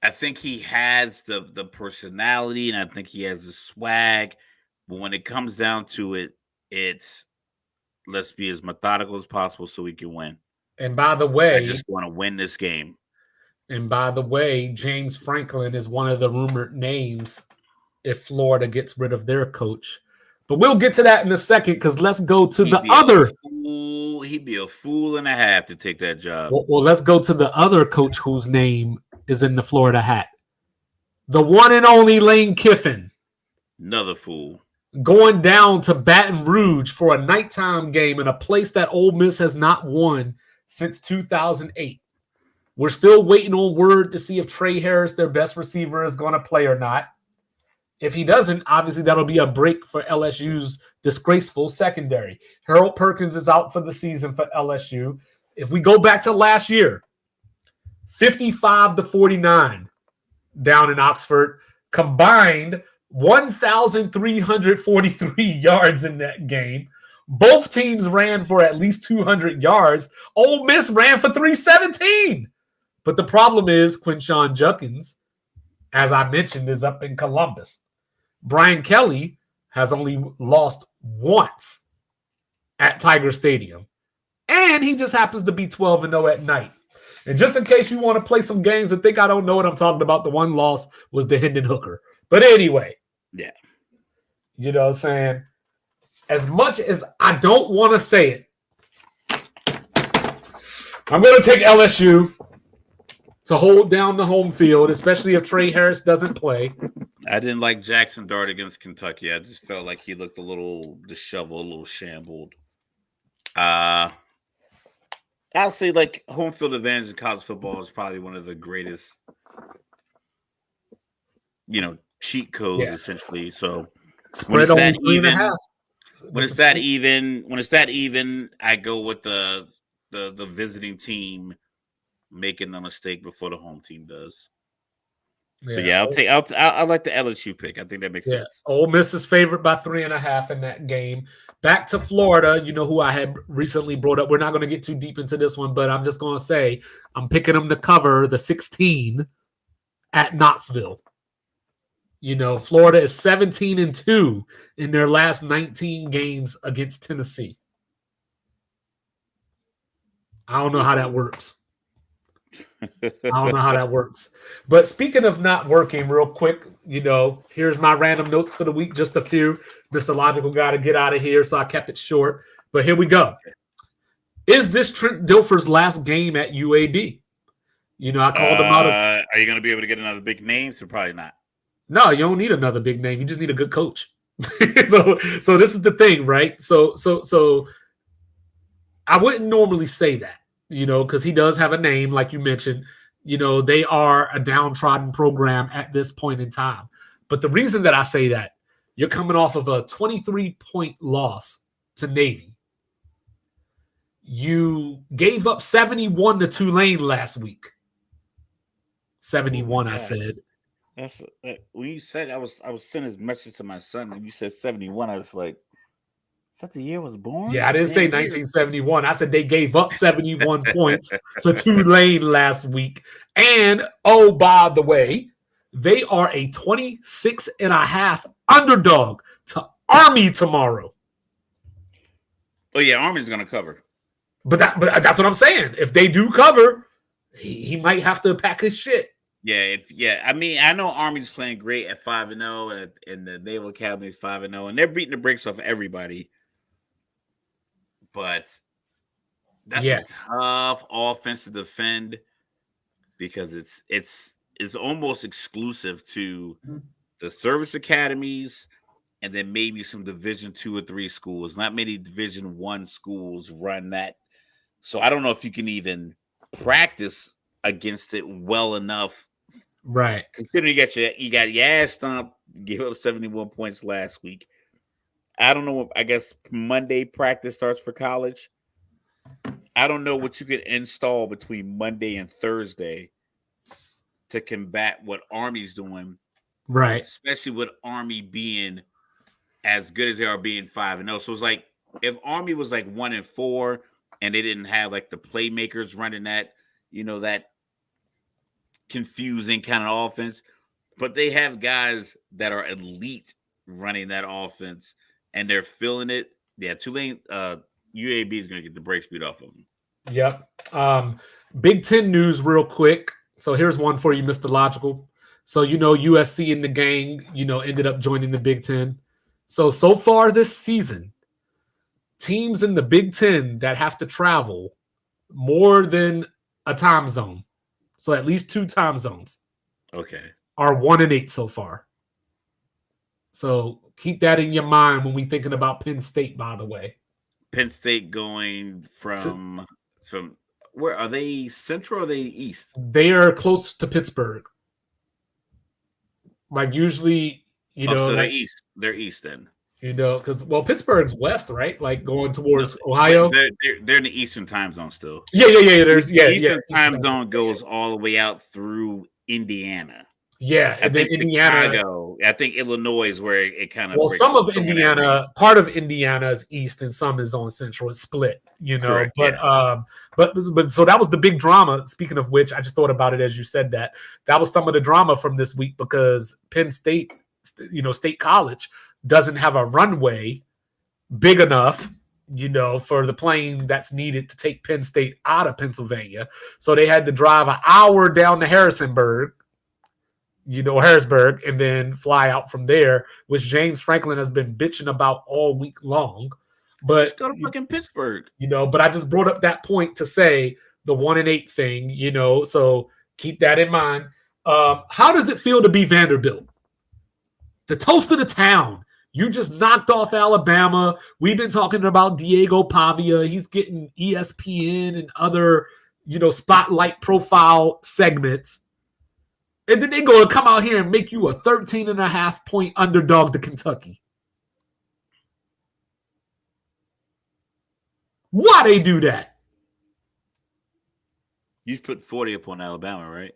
I think he has the personality, and I think he has the swag. But when it comes down to it, it's let's be as methodical as possible so we can win. And by the I way, just want to win this game. James Franklin is one of the rumored names if Florida gets rid of their coach. But we'll get to that in a second because let's go to the other. He'd be a fool and a half to take that job. Well, let's go to the other coach whose name is in the Florida hat. The one and only Lane Kiffin. Another fool. Going down to Baton Rouge for a nighttime game in a place that Ole Miss has not won since 2008. We're still waiting on word to see if Trey Harris, their best receiver, is going to play or not. If he doesn't, obviously that'll be a break for LSU's disgraceful secondary. Harold Perkins is out for the season for LSU. If we go back to last year, 55-49 down in Oxford, combined 1,343 yards in that game. Both teams ran for at least 200 yards. Ole Miss ran for 317. But the problem is Quinshon Judkins, as I mentioned, is up in Columbus. Brian Kelly has only lost once at Tiger Stadium. And he just happens to be 12-0 at night. And just in case you want to play some games and think I don't know what I'm talking about, the one loss was the Hendon Hooker. But anyway. Yeah. You know what I'm saying? As much as I don't want to say it, I'm going to take LSU to hold down the home field, especially if Trey Harris doesn't play. I didn't like Jackson Dart against Kentucky. I just felt like he looked a little disheveled, a little shambled. I'll say like home field advantage in college football is probably one of the greatest, cheat codes essentially. So spread on 3.5. When it's that even, I go with the visiting team making the mistake before the home team does. So I like the LSU pick. I think that makes sense. Ole Miss is favored by 3.5 in that game. Back to Florida, who I had recently brought up. We're not going to get too deep into this one, but I'm just going to say I'm picking them to cover the 16 at Knoxville. Florida is 17-2 in their last 19 games against Tennessee. I don't know how that works. But speaking of not working, real quick, here's my random notes for the week, just a few. Mr. Logical got to get out of here, so I kept it short. But here we go. Is this Trent Dilfer's last game at UAB? I called him out. Are you going to be able to get another big name? So probably not. No, you don't need another big name. You just need a good coach. So this is the thing, right? So I wouldn't normally say that, because he does have a name, like you mentioned. They are a downtrodden program at this point in time. But the reason that I say that, you're coming off of a 23-point loss to Navy. You gave up 71 to Tulane last week. 71, I said. That's when you said I was sending a message to my son and you said 71. I was like, is that the year I was born? Yeah, I didn't say 1971. I said they gave up 71 points to Tulane last week. And oh, by the way, they are a 26.5 underdog to Army tomorrow. Oh yeah, Army's gonna cover. But that's what I'm saying. If they do cover, he might have to pack his shit. Yeah, I mean, I know Army's playing great at 5-0, and the Naval Academy is 5-0, and they're beating the brakes off everybody. But that's a tough offense to defend because it's almost exclusive to the service academies and then maybe some Division 2 or 3 schools. Not many Division 1 schools run that, so I don't know if you can even practice against it well enough. Right. Considering you got your ass stomped, gave up 71 points last week. I don't know. I guess Monday practice starts for college. I don't know what you could install between Monday and Thursday to combat what Army's doing. Right. Especially with Army being as good as they are being 5-0. So it's like if Army was like 1-4 and they didn't have like the playmakers running that, that confusing kind of offense, but they have guys that are elite running that offense, and they're feeling it. Yeah, Tulane, UAB is going to get the break speed off of them. Yep. Big Ten news real quick. So here's one for you, Mr. Logical. So, USC and the gang, ended up joining the Big Ten. So far this season, teams in the Big Ten that have to travel more than a time zone, so at least 2 time zones, Okay, are 1-8 so far. So keep that in your mind when we're thinking about Penn State, by the way. Penn State going from where are they? Central or are they east? They are close to Pittsburgh. Like usually, So they're east. They're east then. Because Pittsburgh's west, right? Like going towards Ohio. They're in the Eastern time zone still. Yeah. Eastern time zone goes all the way out through Indiana. Yeah, and then Indiana. Chicago. I think Illinois is where it kind of. Well, some of Indiana, part of Indiana is east, and some is on central. It's split, Correct, But yeah. but so that was the big drama. Speaking of which, I just thought about it as you said that. That was some of the drama from this week because Penn State, State College, doesn't have a runway big enough, for the plane that's needed to take Penn State out of Pennsylvania. So they had to drive an hour down to Harrisburg, and then fly out from there, which James Franklin has been bitching about all week long. But just go to fucking Pittsburgh. But I just brought up that point to say the 1-8 thing, so keep that in mind. How does it feel to be Vanderbilt? The toast of the town. You just knocked off Alabama. We've been talking about Diego Pavia. He's getting ESPN and other, spotlight profile segments. And then they're going to come out here and make you a 13.5-point underdog to Kentucky. Why they do that? You put 40 up on Alabama, right?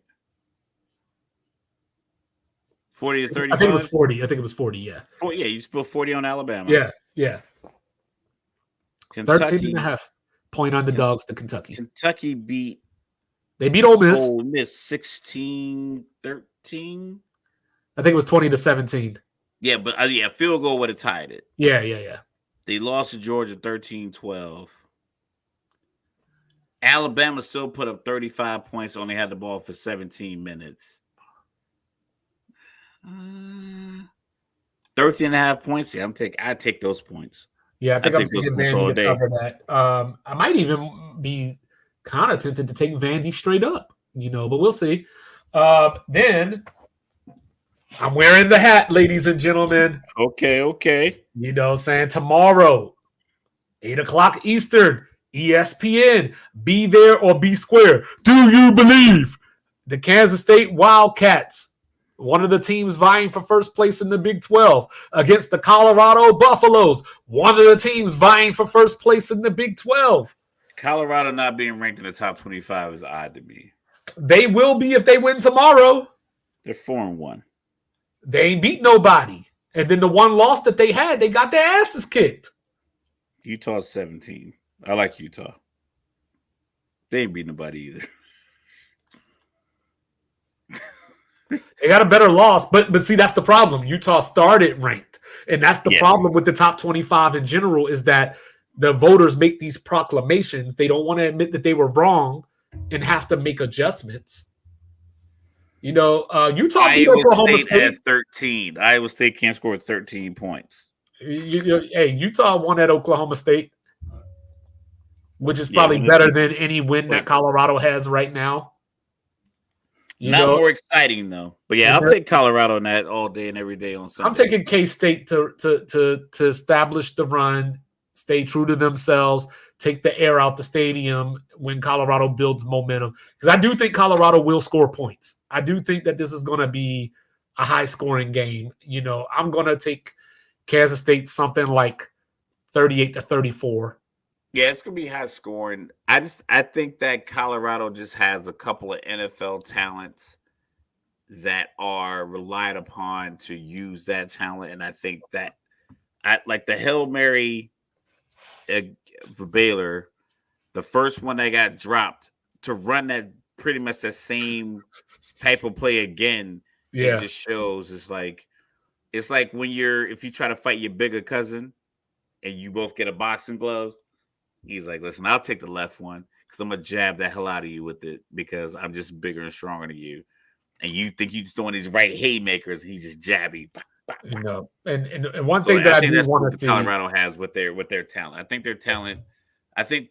40 to 35? I think it was 40, yeah. Yeah, you spilled 40 on Alabama. Yeah. Kentucky, 13.5-point underdogs to Kentucky. Kentucky beat Ole Miss. Ole Miss 16-13. I think it was 20-17. Yeah, but field goal would have tied it. Yeah. They lost to Georgia 13-12. Alabama still put up 35 points, only had the ball for 17 minutes. 13.5 points. Yeah, I take those points. Yeah, I think I'm taking Vandy to cover that. I might even be kind of tempted to take Vandy straight up, but we'll see. Then I'm wearing the hat, ladies and gentlemen. Okay. Saying tomorrow, 8:00 Eastern, ESPN, be there or be square. Do you believe the Kansas State Wildcats, one of the teams vying for first place in the Big 12, against the Colorado Buffaloes, one of the teams vying for first place in the Big 12? Colorado not being ranked in the top 25 is odd to me. They will be if they win tomorrow. They're 4-1. They ain't beat nobody. And then the one loss that they had, they got their asses kicked. Utah's 17. I like Utah. They ain't beat nobody either. They got a better loss, but see, that's the problem. Utah started ranked, and that's the problem with the top 25 in general is that the voters make these proclamations. They don't want to admit that they were wrong and have to make adjustments. Utah beat Oklahoma State at 13. Iowa State can't score 13 points. Utah won at Oklahoma State, which is probably better than any win that Colorado has right now. More exciting though, but I'll take Colorado in that all day and every day on Sunday. I'm taking K-State to establish the run, stay true to themselves, take the air out the stadium when Colorado builds momentum. Because I do think Colorado will score points. I do think that this is going to be a high-scoring game. I'm going to take Kansas State something like 38-34. Yeah, it's gonna be high scoring. I think that Colorado just has a couple of NFL talents that are relied upon to use that talent, and I think that like the Hail Mary for Baylor, the first one that got dropped to run that pretty much the same type of play again. Yeah. It just shows it's like when if you try to fight your bigger cousin and you both get a boxing glove, he's like, listen, I'll take the left one because I'm gonna jab the hell out of you with it because I'm just bigger and stronger than you. And you think you just throwing these right haymakers, and he just jabby. You know, and one thing that I do want to see, Colorado has with their talent. I think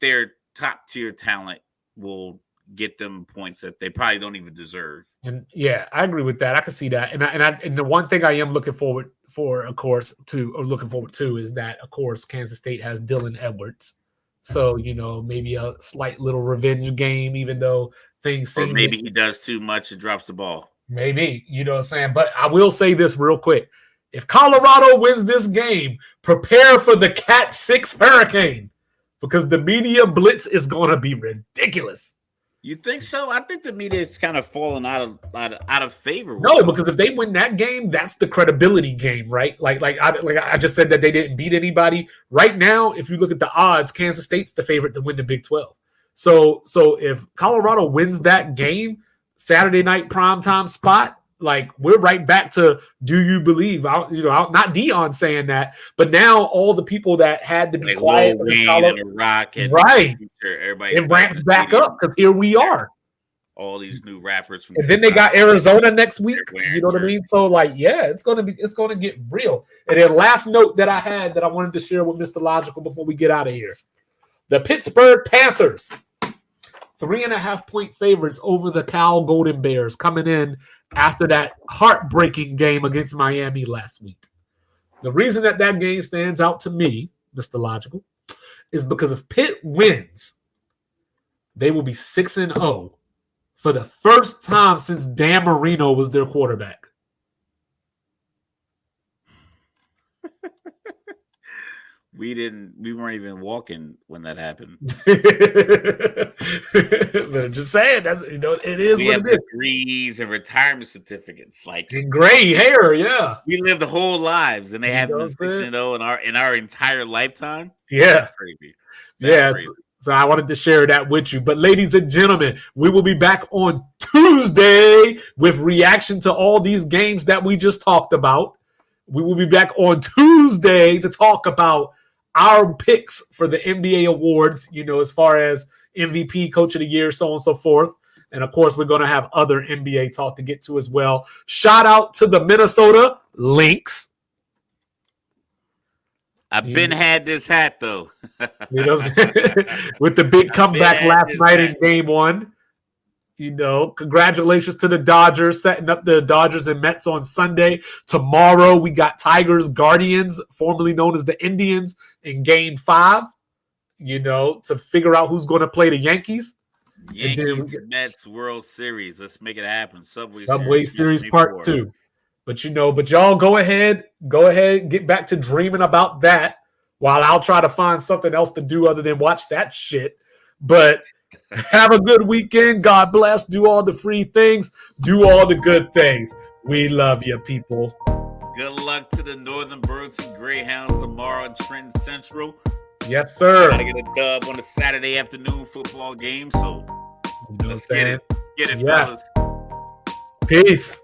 their top tier talent will get them points that they probably don't even deserve. And yeah, I agree with that. I can see that. And the one thing I am looking forward to is that, of course, Kansas State has Dylan Edwards. So, you know, maybe a slight little revenge game, even though things seem. Or maybe he does too much and drops the ball. Maybe, you know what I'm saying? But I will say this real quick. If Colorado wins this game, prepare for the Cat 6 hurricane because the media blitz is going to be ridiculous. You think so? I think the media is kind of falling out of favor. No, because if they win that game, that's the credibility game, right? Like I just said that they didn't beat anybody. Right now, if you look at the odds, Kansas State's the favorite to win the Big 12. So if Colorado wins that game, Saturday night primetime spot, like we're right back to do you believe? Not Deion saying that, but now all the people that had to be like quiet, and Rock, and right? Everybody it ramps back up because here we are. All these new rappers, and then they got Arizona next week. You know what I mean? So like, yeah, it's gonna get real. And then last note that I had that I wanted to share with Mr. Logical before we get out of here: the Pittsburgh Panthers, 3.5-point favorites over the Cal Golden Bears, coming in after that heartbreaking game against Miami last week. The reason that game stands out to me, Mr. Logical, is because if Pitt wins, they will be 6-0 for the first time since Dan Marino was their quarterback. We weren't even walking when that happened. But I'm just saying, it is we what have it is. Degrees and retirement certificates, like and gray hair. Yeah, we live the whole lives, and they haven't been 6-0 in our entire lifetime. Yeah, that's crazy. That's crazy. So I wanted to share that with you. But ladies and gentlemen, we will be back on Tuesday with reaction to all these games that we just talked about. We will be back on Tuesday to talk about our picks for the NBA awards, as far as MVP, Coach of the Year, so on and so forth. And, of course, we're going to have other NBA talk to get to as well. Shout out to the Minnesota Lynx. I've been had this hat, though. With the big comeback last night in Game 1. Congratulations to the Dodgers, setting up the Dodgers and Mets on Sunday. Tomorrow, we got Tigers, Guardians, formerly known as the Indians, in Game 5, to figure out who's going to play the Yankees. Yankees, Mets, World Series. Let's make it happen. Subway Series Part 2. But y'all go ahead, get back to dreaming about that while I'll try to find something else to do other than watch that shit. But have a good weekend. God bless. Do all the free things. Do all the good things. We love you, people. Good luck to the Northern Birds and Greyhounds tomorrow at Trenton Central. Yes, sir. Gotta get a dub on the Saturday afternoon football game. So let's get it. Let's get it, fellas. Peace.